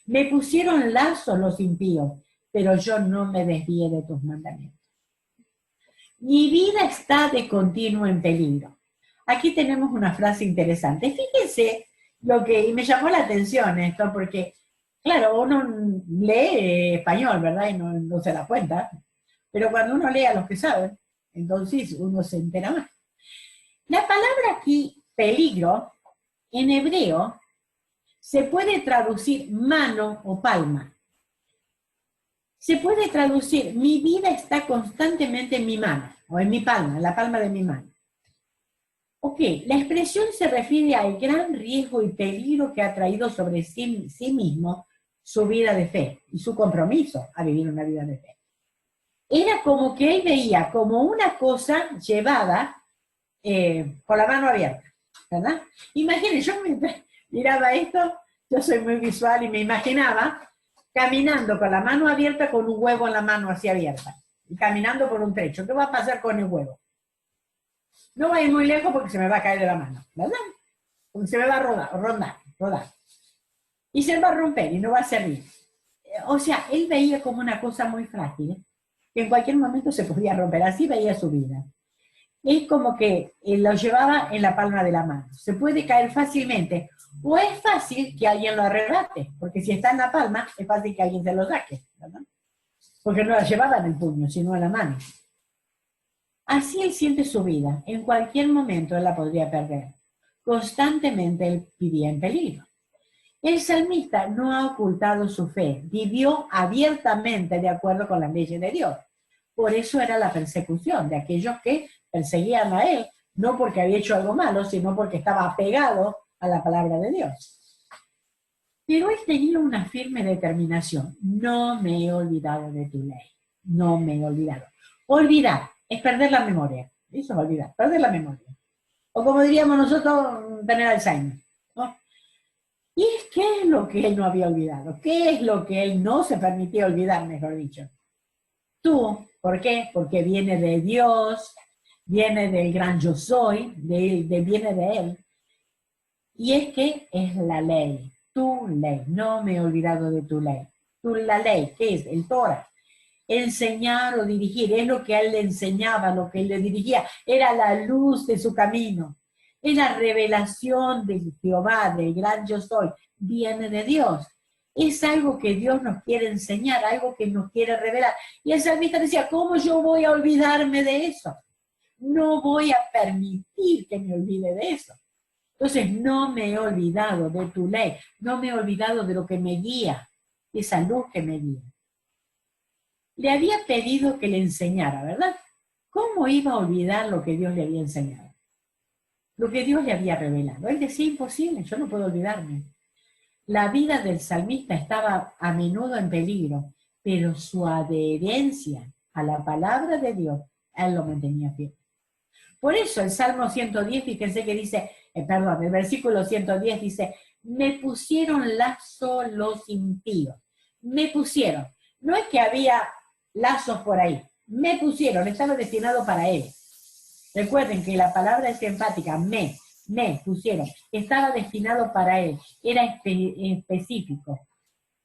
Me pusieron lazos los impíos, pero yo no me desvié de tus mandamientos. Mi vida está de continuo en peligro. Aquí tenemos una frase interesante. Fíjense y me llamó la atención esto, porque, claro, uno lee español, ¿verdad? Y no se da cuenta. Pero cuando uno lee a los que saben, entonces uno se entera más. La palabra aquí, peligro, en hebreo, se puede traducir mano o palma. Se puede traducir, mi vida está constantemente en mi mano, o en mi palma, en la palma de mi mano. Ok, la expresión se refiere al gran riesgo y peligro que ha traído sobre sí mismo su vida de fe y su compromiso a vivir una vida de fe. Era como que él veía como una cosa llevada con la mano abierta, ¿verdad? Imagínense, yo miraba esto, yo soy muy visual y me imaginaba caminando con la mano abierta con un huevo en la mano así abierta, y caminando por un trecho. ¿Qué va a pasar con el huevo? No va a ir muy lejos porque se me va a caer de la mano, ¿verdad? Porque se me va a rodar. Y se va a romper y no va a servir. O sea, él veía como una cosa muy frágil, que en cualquier momento se podía romper. Así veía su vida. Es como que lo llevaba en la palma de la mano. Se puede caer fácilmente. O es fácil que alguien lo arrebate, porque si está en la palma, es fácil que alguien se lo saque, ¿verdad? Porque no la llevaba en el puño, sino en la mano. Así él siente su vida. En cualquier momento él la podría perder. Constantemente él vivía en peligro. El salmista no ha ocultado su fe. Vivió abiertamente de acuerdo con las leyes de Dios. Por eso era la persecución de aquellos que perseguían a él, no porque había hecho algo malo, sino porque estaba apegado a la palabra de Dios. Pero él tenía una firme determinación. No me he olvidado de tu ley. No me he olvidado. Olvidar es perder la memoria. Eso es olvidar, perder la memoria. O como diríamos nosotros, tener Alzheimer, ¿no? ¿Y qué es lo que él no había olvidado? ¿Qué es lo que él no se permitía olvidar, mejor dicho? Tú, ¿por qué? Porque viene de Dios, viene del gran yo soy, viene de él. Y es que es la ley, tu ley. No me he olvidado de tu ley. La ley, ¿qué es? El Torah. Enseñar o dirigir, es lo que a él le enseñaba, lo que él le dirigía, era la luz de su camino, es la revelación de Jehová, del gran yo soy, viene de Dios, es algo que Dios nos quiere enseñar, algo que nos quiere revelar, y el salmista decía, ¿cómo yo voy a olvidarme de eso? No voy a permitir que me olvide de eso. Entonces, no me he olvidado de tu ley, no me he olvidado de lo que me guía, esa luz que me guía. Le había pedido que le enseñara, ¿verdad? ¿Cómo iba a olvidar lo que Dios le había enseñado? Lo que Dios le había revelado. Él decía, imposible, yo no puedo olvidarme. La vida del salmista estaba a menudo en peligro, pero su adherencia a la palabra de Dios, él lo mantenía fiel. Por eso el Salmo 110, fíjense que dice, el versículo 110 dice, me pusieron lazo los impíos. Me pusieron. No es que había lazos por ahí. Me pusieron, estaba destinado para él. Recuerden que la palabra es enfática, me pusieron. Estaba destinado para él, era específico.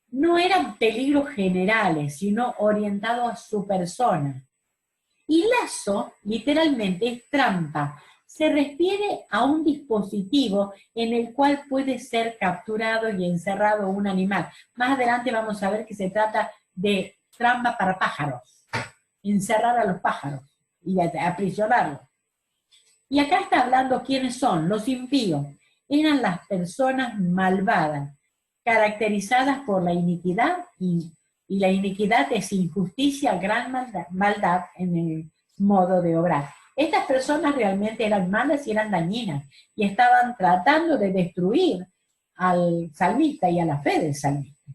No eran peligros generales, sino orientados a su persona. Y lazo, literalmente, es trampa, se refiere a un dispositivo en el cual puede ser capturado y encerrado un animal. Más adelante vamos a ver que se trata de trampa para pájaros, encerrar a los pájaros y aprisionarlos. Y acá está hablando quiénes son, los impíos. Eran las personas malvadas, caracterizadas por la iniquidad, y la iniquidad es injusticia, gran maldad en el modo de obrar. Estas personas realmente eran malas y eran dañinas, y estaban tratando de destruir al salmista y a la fe del salmista.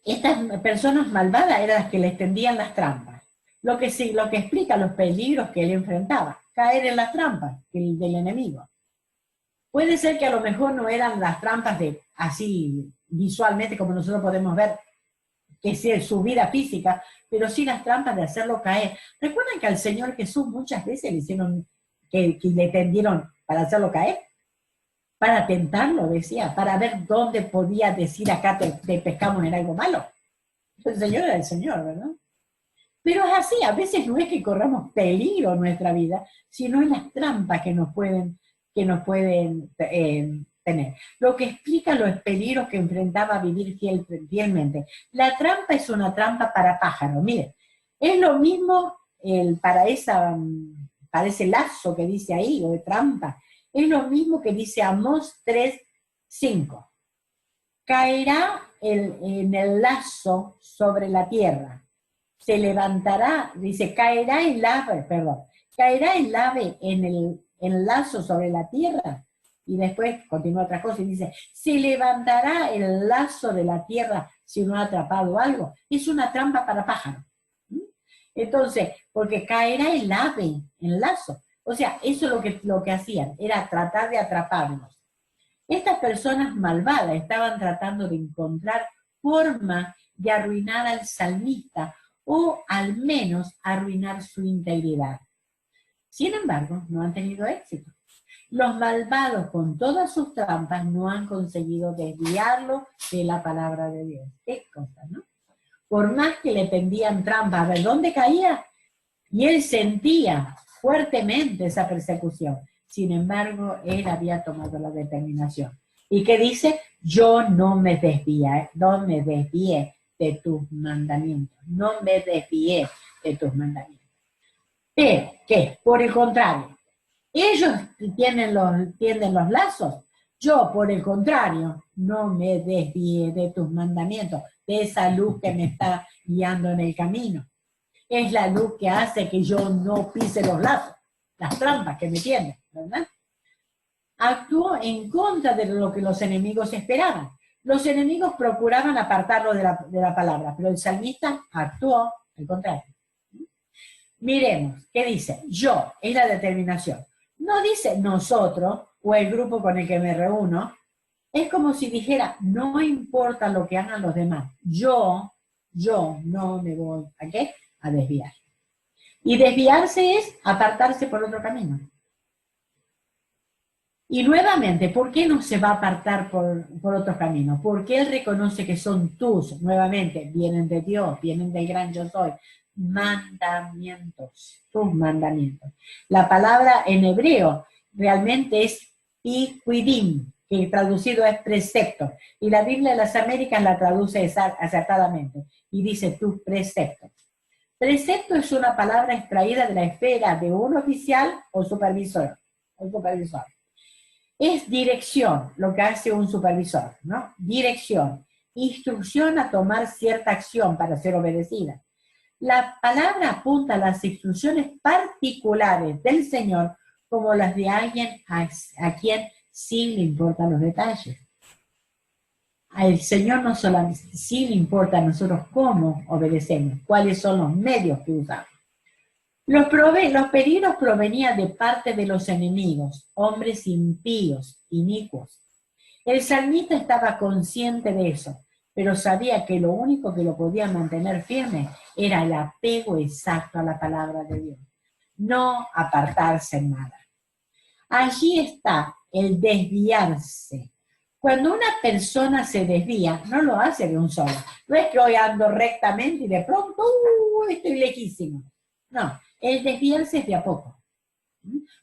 Estas personas malvadas eran las que le tendían las trampas, lo que explica los peligros que él enfrentaba, caer en las trampas del enemigo. Puede ser que a lo mejor no eran las trampas de así visualmente como nosotros podemos ver, que es su vida física, pero sí las trampas de hacerlo caer. ¿Recuerdan que al Señor Jesús muchas veces le hicieron, que le tendieron para hacerlo caer? Para tentarlo, decía, para ver dónde podía decir acá te pescamos en algo malo. El Señor era el Señor, ¿verdad? Pero es así, a veces no es que corramos peligro en nuestra vida, sino en las trampas que nos pueden tener. Lo que explica los peligros que enfrentaba a vivir fielmente. La trampa es una trampa para pájaros. Miren, es lo mismo para ese lazo que dice ahí, o de trampa, es lo mismo que dice Amós 3:5. Caerá en el lazo sobre la tierra. Se levantará, dice, caerá el ave en el lazo sobre la tierra. Y después continúa otra cosa y dice, se levantará el lazo de la tierra si no ha atrapado algo. Es una trampa para pájaros. Entonces, porque caerá el ave en el lazo. O sea, eso es lo que hacían, era tratar de atraparlos. Estas personas malvadas estaban tratando de encontrar forma de arruinar al salmista, o al menos arruinar su integridad. Sin embargo, no han tenido éxito. Los malvados, con todas sus trampas, no han conseguido desviarlo de la palabra de Dios. Qué cosa, ¿no? Por más que le tendían trampas, a ver dónde caía, y él sentía fuertemente esa persecución. Sin embargo, él había tomado la determinación. ¿Y qué dice? Yo no me desvié de tus mandamientos. No me desvié de tus mandamientos. Pero, ¿qué? Por el contrario, ellos tienden los lazos. Yo, por el contrario, no me desvié de tus mandamientos, de esa luz que me está guiando en el camino. Es la luz que hace que yo no pise los lazos, las trampas que me tienden, ¿verdad? Actuó en contra de lo que los enemigos esperaban. Los enemigos procuraban apartarlo de la palabra, pero el salmista actuó al contrario. Miremos, ¿qué dice? Yo, es la determinación. No dice nosotros o el grupo con el que me reúno. Es como si dijera, no importa lo que hagan los demás. Yo no me voy, ¿a qué? A desviar. Y desviarse es apartarse por otro camino. Y nuevamente, ¿por qué no se va a apartar por otro camino? Porque él reconoce que son nuevamente, vienen de Dios, vienen del gran yo soy, mandamientos, tus mandamientos. La palabra en hebreo realmente es piquidim, que traducido es precepto. Y la Biblia de las Américas la traduce acertadamente y dice tus preceptos. Precepto es una palabra extraída de la esfera de un oficial o supervisor. Es dirección, lo que hace un supervisor, ¿no? Dirección, instrucción a tomar cierta acción para ser obedecida. La palabra apunta a las instrucciones particulares del Señor como las de alguien a quien sí le importan los detalles. Al Señor no solamente sí le importa a nosotros cómo obedecemos, cuáles son los medios que usamos. Los peligros provenían de parte de los enemigos, hombres impíos, inicuos. El salmista estaba consciente de eso, pero sabía que lo único que lo podía mantener firme era el apego exacto a la palabra de Dios, no apartarse en nada. Allí está el desviarse. Cuando una persona se desvía, no lo hace de un solo. No es que hoy ando rectamente y de pronto estoy lejísimo. No. El desviarse es de a poco.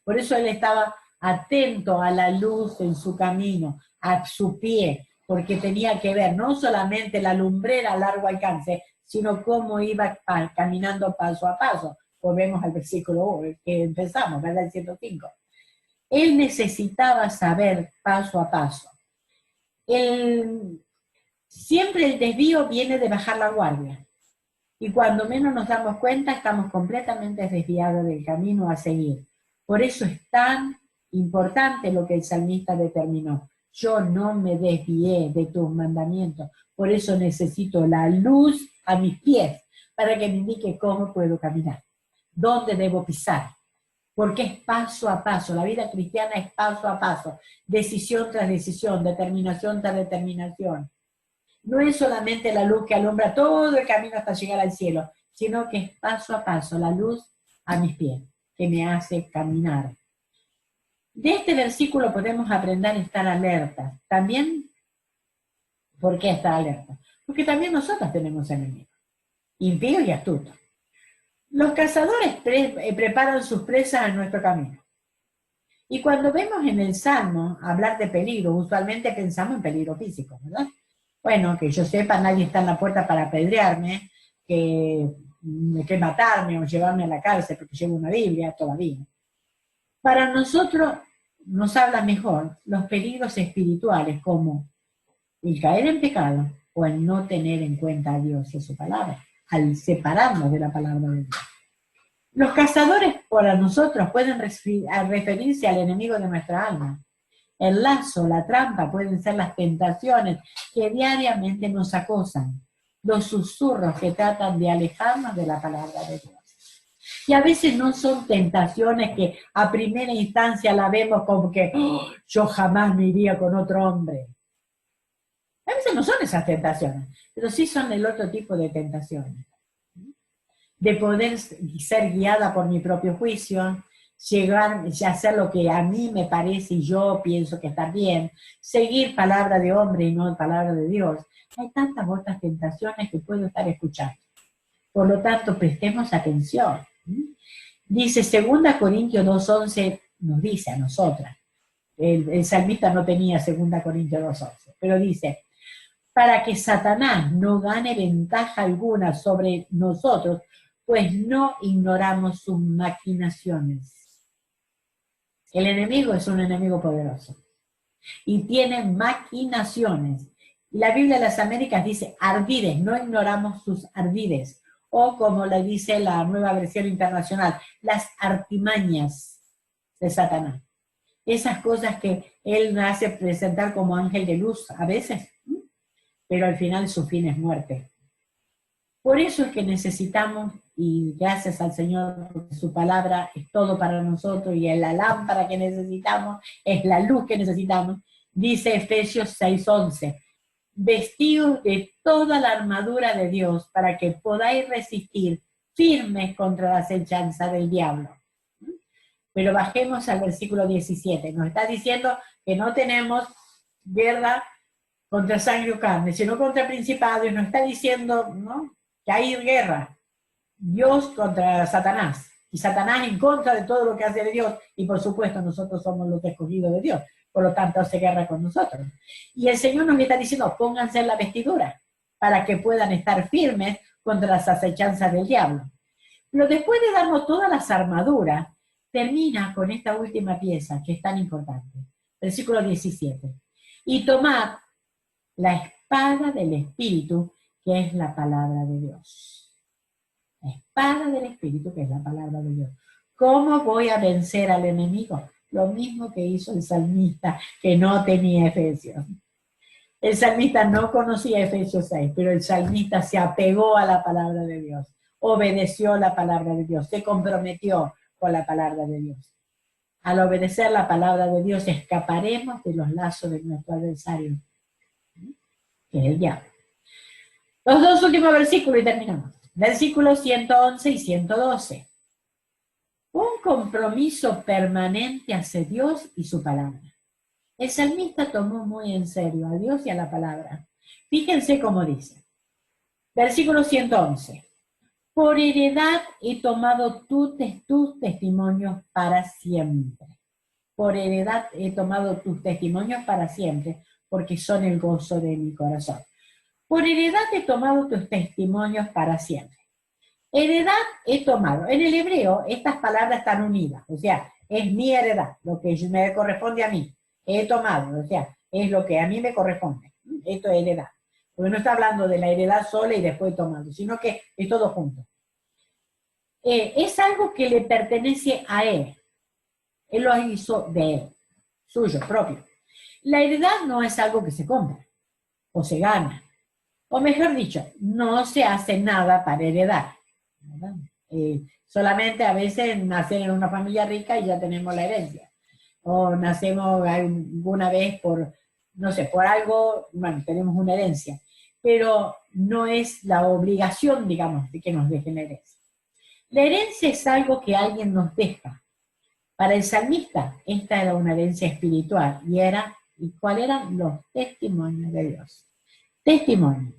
Por eso él estaba atento a la luz en su camino, a su pie, porque tenía que ver no solamente la lumbrera a largo alcance, sino cómo iba caminando paso a paso. Volvemos al versículo que empezamos, ¿verdad? El 105. Él necesitaba saber paso a paso. Siempre el desvío viene de bajar la guardia. Y cuando menos nos damos cuenta, estamos completamente desviados del camino a seguir. Por eso es tan importante lo que el salmista determinó. Yo no me desvié de tus mandamientos. Por eso necesito la luz a mis pies para que me indique cómo puedo caminar, dónde debo pisar. Porque es paso a paso. La vida cristiana es paso a paso. Decisión tras decisión, determinación tras determinación. No es solamente la luz que alumbra todo el camino hasta llegar al cielo, sino que es paso a paso, la luz a mis pies, que me hace caminar. De este versículo podemos aprender a estar alertas. También, ¿por qué estar alerta? Porque también nosotros tenemos enemigos, impíos y astutos. Los cazadores preparan sus presas en nuestro camino. Y cuando vemos en el Salmo hablar de peligro, usualmente pensamos en peligro físico, ¿verdad? Bueno, que yo sepa, nadie está en la puerta para apedrearme, que matarme o llevarme a la cárcel porque llevo una Biblia todavía. Para nosotros nos habla mejor los peligros espirituales como el caer en pecado o el no tener en cuenta a Dios y su palabra, al separarnos de la palabra de Dios. Los cazadores para nosotros pueden referirse al enemigo de nuestra alma. El lazo, la trampa pueden ser las tentaciones que diariamente nos acosan, los susurros que tratan de alejarnos de la palabra de Dios. Y a veces no son tentaciones que a primera instancia la vemos como que yo jamás me iría con otro hombre. A veces no son esas tentaciones, pero sí son el otro tipo de tentaciones. De poder ser guiada por mi propio juicio, llegar a hacer lo que a mí me parece y yo pienso que está bien, seguir palabra de hombre y no palabra de Dios. Hay tantas otras tentaciones que puedo estar escuchando. Por lo tanto, prestemos atención. Dice 2 Corintios 2:11, nos dice a nosotras. El salmista no tenía 2 Corintios 2:11, pero dice, para que Satanás no gane ventaja alguna sobre nosotros, pues no ignoramos sus maquinaciones. El enemigo es un enemigo poderoso y tiene maquinaciones. La Biblia de las Américas dice ardides, no ignoramos sus ardides. O como le dice la Nueva Versión Internacional, las artimañas de Satanás. Esas cosas que él hace presentar como ángel de luz a veces, pero al final su fin es muerte. Por eso es que necesitamos, y gracias al Señor, porque su palabra es todo para nosotros, y es la lámpara que necesitamos, es la luz que necesitamos, dice Efesios 6:11, vestidos de toda la armadura de Dios para que podáis resistir firmes contra la acechanza del diablo. Pero bajemos al versículo 17, nos está diciendo que no tenemos guerra contra sangre o carne, sino contra principados, y nos está diciendo, ¿no?, que hay guerra, Dios contra Satanás, y Satanás en contra de todo lo que hace de Dios, y por supuesto nosotros somos los escogidos de Dios, por lo tanto hace guerra con nosotros. Y el Señor nos está diciendo, pónganse en la vestidura, para que puedan estar firmes contra las acechanzas del diablo. Pero después de darnos todas las armaduras, termina con esta última pieza, que es tan importante, versículo 17, y tomad la espada del Espíritu, que es la palabra de Dios. La espada del Espíritu, que es la palabra de Dios. ¿Cómo voy a vencer al enemigo? Lo mismo que hizo el salmista, que no tenía Efesios. El salmista no conocía Efesios 6, pero el salmista se apegó a la palabra de Dios, obedeció la palabra de Dios, se comprometió con la palabra de Dios. Al obedecer la palabra de Dios, escaparemos de los lazos de nuestro adversario, que es el diablo. Los dos últimos versículos y terminamos. Versículos 111 y 112. Un compromiso permanente hacia Dios y su palabra. El salmista tomó muy en serio a Dios y a la palabra. Fíjense cómo dice. Versículo 111. Por heredad he tomado tus testimonios para siempre. Por heredad he tomado tus testimonios para siempre, porque son el gozo de mi corazón. Por heredad he tomado tus testimonios para siempre. Heredad he tomado. En el hebreo estas palabras están unidas, o sea, es mi heredad, lo que me corresponde a mí. He tomado, o sea, es lo que a mí me corresponde. Esto es heredad. Porque no está hablando de la heredad sola y después tomando, sino que es todo junto. Es algo que le pertenece a él. Él lo hizo de él, suyo, propio. La heredad no es algo que se compra o se gana. O mejor dicho, no se hace nada para heredar, ¿verdad? Solamente a veces nacer en una familia rica y ya tenemos la herencia. O nacemos alguna vez por, no sé, por algo, bueno, tenemos una herencia. Pero no es la obligación, digamos, de que nos dejen herencia. La herencia es algo que alguien nos deja. Para el salmista, esta era una herencia espiritual. ¿Y cuáles eran? Los testimonios de Dios. Testimonio.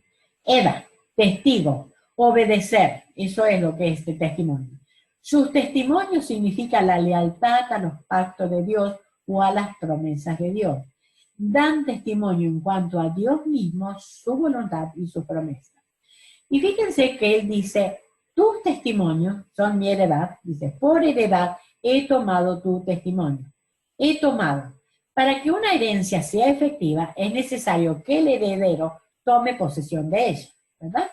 Eda, testigo, obedecer. Eso es lo que es el testimonio. Sus testimonios significan la lealtad a los pactos de Dios o a las promesas de Dios. Dan testimonio en cuanto a Dios mismo, su voluntad y su promesa. Y fíjense que él dice, tus testimonios son mi heredad. Dice, por heredad he tomado tu testimonio. He tomado. Para que una herencia sea efectiva, es necesario que el heredero tome posesión de ella, ¿verdad?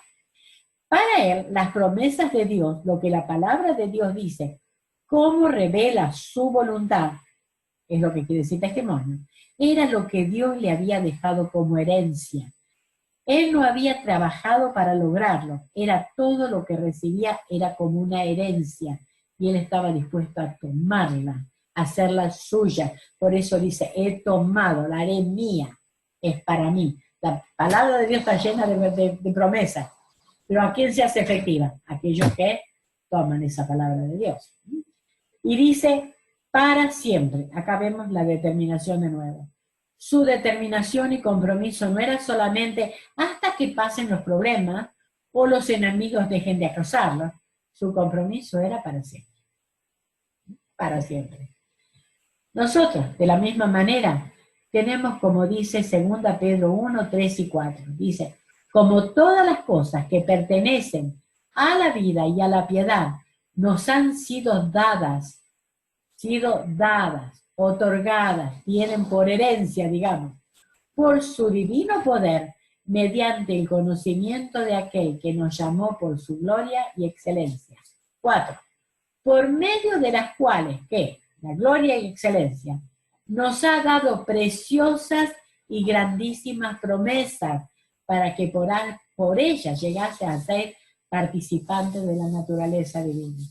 Para él, las promesas de Dios, lo que la palabra de Dios dice, cómo revela su voluntad, es lo que quiere decir testimonio, era lo que Dios le había dejado como herencia. Él no había trabajado para lograrlo, era todo lo que recibía, era como una herencia, y él estaba dispuesto a tomarla, a hacerla suya. Por eso dice, he tomado, la haré mía, es para mí. La palabra de Dios está llena de promesas, pero ¿a quién se hace efectiva? Aquellos que toman esa palabra de Dios. Y dice, para siempre. Acá vemos la determinación de nuevo. Su determinación y compromiso no era solamente hasta que pasen los problemas o los enemigos dejen de acosarlo. Su compromiso era para siempre. Para siempre. Nosotros, de la misma manera, tenemos, como dice 2 Pedro 1, 3 y 4. Dice, como todas las cosas que pertenecen a la vida y a la piedad nos han sido dadas, otorgadas, tienen por herencia, digamos, por su divino poder, mediante el conocimiento de aquel que nos llamó por su gloria y excelencia. 4. Por medio de las cuales, ¿qué? La gloria y excelencia, nos ha dado preciosas y grandísimas promesas para que por ellas llegase a ser participantes de la naturaleza divina.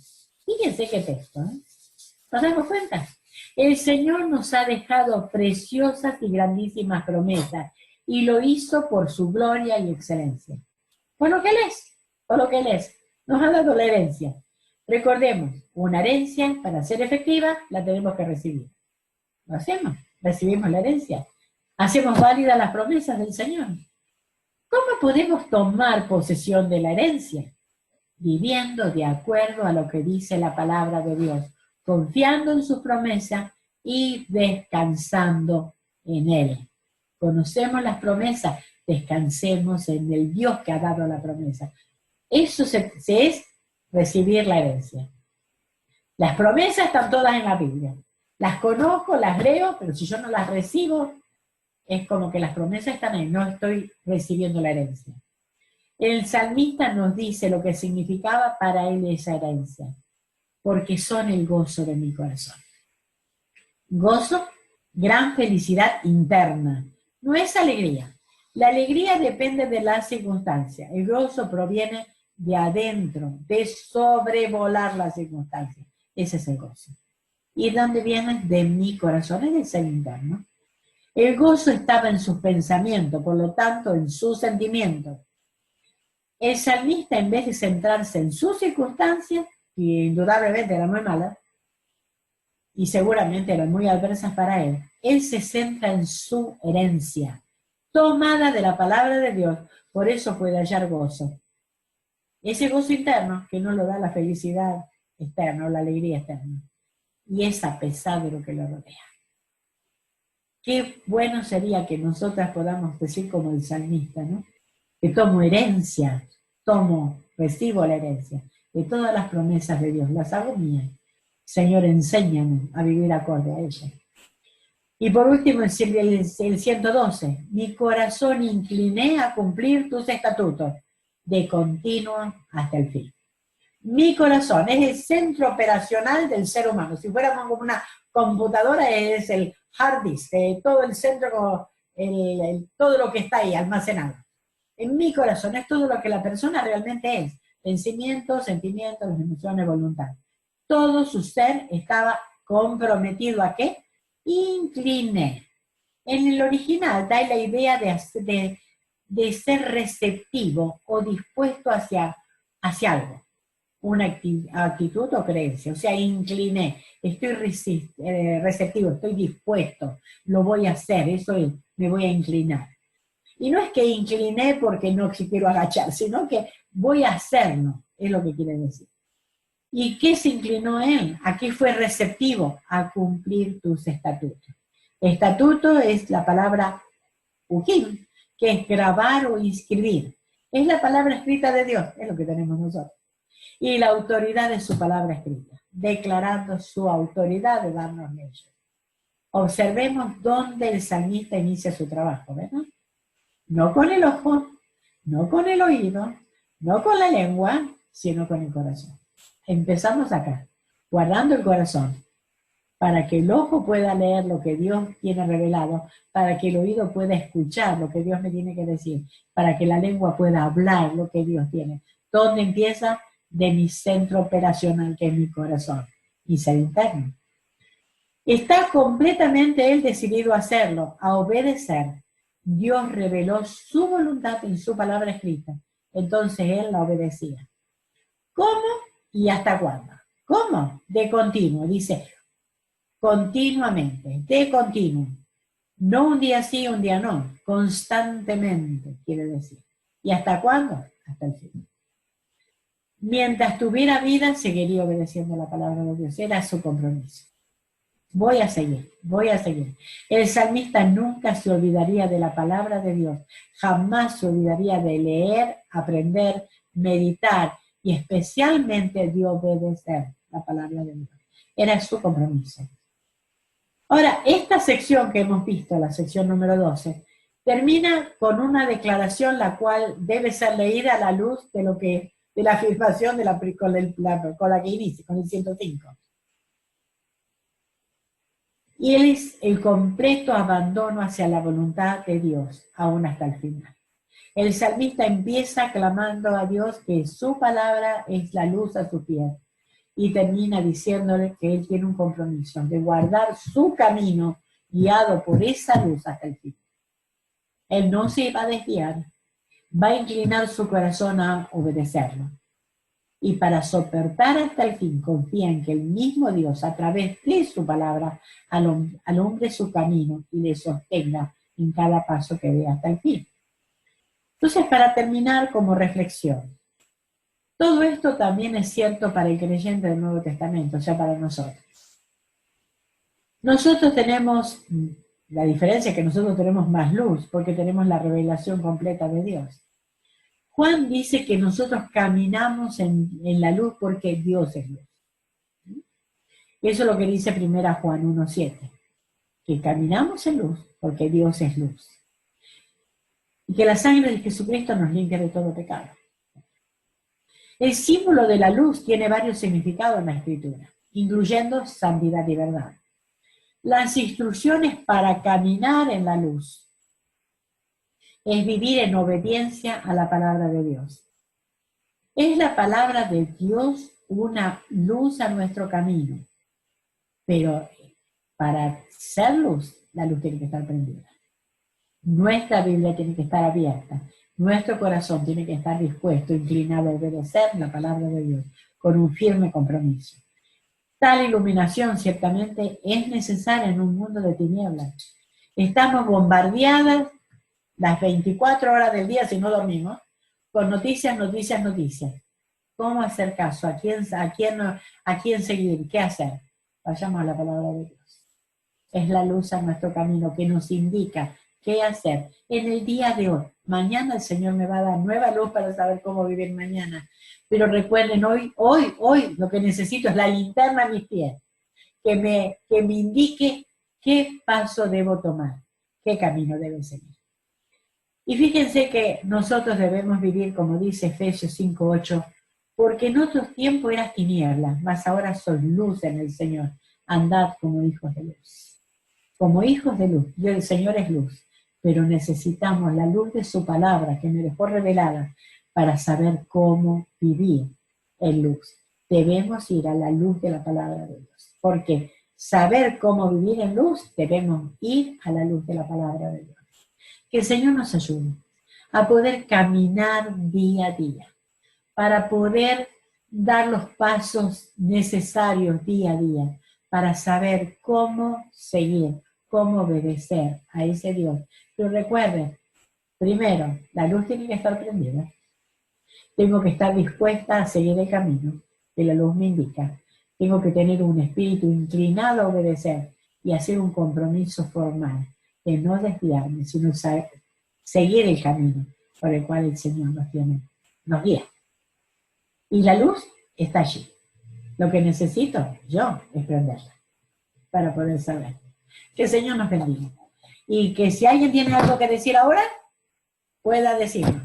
Fíjense qué texto, ¿eh? ¿Nos damos cuenta? El Señor nos ha dejado preciosas y grandísimas promesas y lo hizo por su gloria y excelencia. Por lo que Él es, nos ha dado la herencia. Recordemos, una herencia para ser efectiva la tenemos que recibir. ¿Lo hacemos? Recibimos la herencia. Hacemos válidas las promesas del Señor. ¿Cómo podemos tomar posesión de la herencia? Viviendo de acuerdo a lo que dice la palabra de Dios, confiando en sus promesas y descansando en Él. Conocemos las promesas, descansemos en el Dios que ha dado la promesa. Eso es recibir la herencia. Las promesas están todas en la Biblia. Las conozco, las leo, pero si yo no las recibo, es como que las promesas están ahí, no estoy recibiendo la herencia. El salmista nos dice lo que significaba para él esa herencia, porque son el gozo de mi corazón. Gozo, gran felicidad interna, no es alegría. La alegría depende de las circunstancias, el gozo proviene de adentro, de sobrevolar las circunstancias. Ese es el gozo. ¿Y dónde viene? De mi corazón, es del ser interno. El gozo estaba en sus pensamientos, por lo tanto, en sus sentimientos. El salmista, en vez de centrarse en sus circunstancias, que indudablemente eran muy malas, y seguramente eran muy adversas para él se centra en su herencia, tomada de la palabra de Dios, por eso puede hallar gozo. ese gozo interno que no lo da la felicidad externa o la alegría externa. Y es a pesar de lo que lo rodea. Qué bueno sería que nosotras podamos decir como el salmista, ¿no? Que tomo herencia, recibo la herencia de todas las promesas de Dios, las hago mías. Señor, enséñame a vivir acorde a ella. Y por último, el 112, mi corazón incliné a cumplir tus estatutos, de continuo hasta el fin. Mi corazón es el centro operacional del ser humano. Si fuéramos como una computadora, es el hard disk, todo el centro, todo lo que está ahí almacenado. En mi corazón es todo lo que la persona realmente es. Pensamientos, sentimientos, emociones, voluntad. Todo su ser estaba comprometido ¿a qué? Incliné. En el original da la idea de ser receptivo o dispuesto hacia algo. Una actitud o creencia, o sea, incliné, estoy receptivo, estoy dispuesto, lo voy a hacer, eso es, me voy a inclinar. Y no es que incliné porque no quiero agachar, sino que voy a hacerlo, es lo que quiere decir. ¿Y qué se inclinó él? ¿A qué fue receptivo? A cumplir tus estatutos. Estatuto es la palabra ujim, que es grabar o inscribir. Es la palabra escrita de Dios, es lo que tenemos nosotros. Y la autoridad de su palabra escrita, declarando su autoridad de darnos leyes. Observemos dónde el salmista inicia su trabajo, ¿verdad? No con el ojo, no con el oído, no con la lengua, sino con el corazón. Empezamos acá, guardando el corazón, para que el ojo pueda leer lo que Dios tiene revelado, para que el oído pueda escuchar lo que Dios me tiene que decir, para que la lengua pueda hablar lo que Dios tiene. ¿Dónde empieza? De mi centro operacional, que es mi corazón, mi ser interno. Está completamente él decidido a hacerlo, a obedecer. Dios reveló su voluntad en su palabra escrita, entonces él la obedecía. ¿Cómo y hasta cuándo? ¿Cómo? De continuo, dice, continuamente, de continuo. No un día sí, un día no, constantemente, quiere decir. ¿Y hasta cuándo? Hasta el fin. Mientras tuviera vida, seguiría obedeciendo la palabra de Dios. Era su compromiso. Voy a seguir, voy a seguir. El salmista nunca se olvidaría de la palabra de Dios. Jamás se olvidaría de leer, aprender, meditar y especialmente de obedecer la palabra de Dios. Era su compromiso. Ahora, esta sección que hemos visto, la sección número 12, termina con una declaración la cual debe ser leída a la luz de la afirmación con la que inicia, con el 105. Y es el completo abandono hacia la voluntad de Dios, aún hasta el final. El salmista empieza clamando a Dios que su palabra es la luz a su pie, y termina diciéndole que él tiene un compromiso de guardar su camino guiado por esa luz hasta el fin. Él no se va a desviar, va a inclinar su corazón a obedecerlo. Y para soportar hasta el fin, confía en que el mismo Dios, a través de su palabra, alumbre su camino y le sostenga en cada paso que dé hasta el fin. Entonces, para terminar como reflexión, todo esto también es cierto para el creyente del Nuevo Testamento, o sea, para nosotros. Nosotros tenemos, la diferencia es que nosotros tenemos más luz, porque tenemos la revelación completa de Dios. Juan dice que nosotros caminamos en la luz porque Dios es luz. Eso es lo que dice 1 Juan 1:7, que caminamos en luz porque Dios es luz. Y que la sangre de Jesucristo nos limpia de todo pecado. El símbolo de la luz tiene varios significados en la Escritura, incluyendo santidad y verdad. Las instrucciones para caminar en la luz es vivir en obediencia a la palabra de Dios. Es la palabra de Dios una luz a nuestro camino, pero para ser luz, la luz tiene que estar prendida. Nuestra Biblia tiene que estar abierta. Nuestro corazón tiene que estar dispuesto, inclinado a obedecer la palabra de Dios con un firme compromiso. Tal iluminación ciertamente es necesaria en un mundo de tinieblas. Estamos bombardeadas las 24 horas del día, si no dormimos, con noticias, noticias, noticias. ¿Cómo hacer caso? ¿A quién seguir? ¿Qué hacer? Vayamos a la palabra de Dios. Es la luz a nuestro camino que nos indica qué hacer en el día de hoy. Mañana el Señor me va a dar nueva luz para saber cómo vivir mañana. Pero recuerden, hoy lo que necesito es la linterna a mis pies, que me indique qué paso debo tomar, qué camino debo seguir. Y fíjense que nosotros debemos vivir, como dice Efesios 5:8, porque en otros tiempos eras tinieblas, mas ahora sois luz en el Señor. Andad como hijos de luz. Como hijos de luz. Y el Señor es luz. Pero necesitamos la luz de su palabra, que me dejó revelada, para saber cómo vivir en luz. Debemos ir a la luz de la palabra de Dios. Porque saber cómo vivir en luz, debemos ir a la luz de la palabra de Dios. Que el Señor nos ayude a poder caminar día a día, para poder dar los pasos necesarios día a día, para saber cómo seguir, cómo obedecer a ese Dios. Pero recuerden, primero, la luz tiene que estar prendida. Tengo que estar dispuesta a seguir el camino que la luz me indica. Tengo que tener un espíritu inclinado a obedecer y hacer un compromiso formal de no desviarme, sino seguir el camino por el cual el Señor nos guía. Y la luz está allí. Lo que necesito yo es prenderla para poder saber. Que el Señor nos bendiga. Y que si alguien tiene algo que decir ahora, pueda decirlo.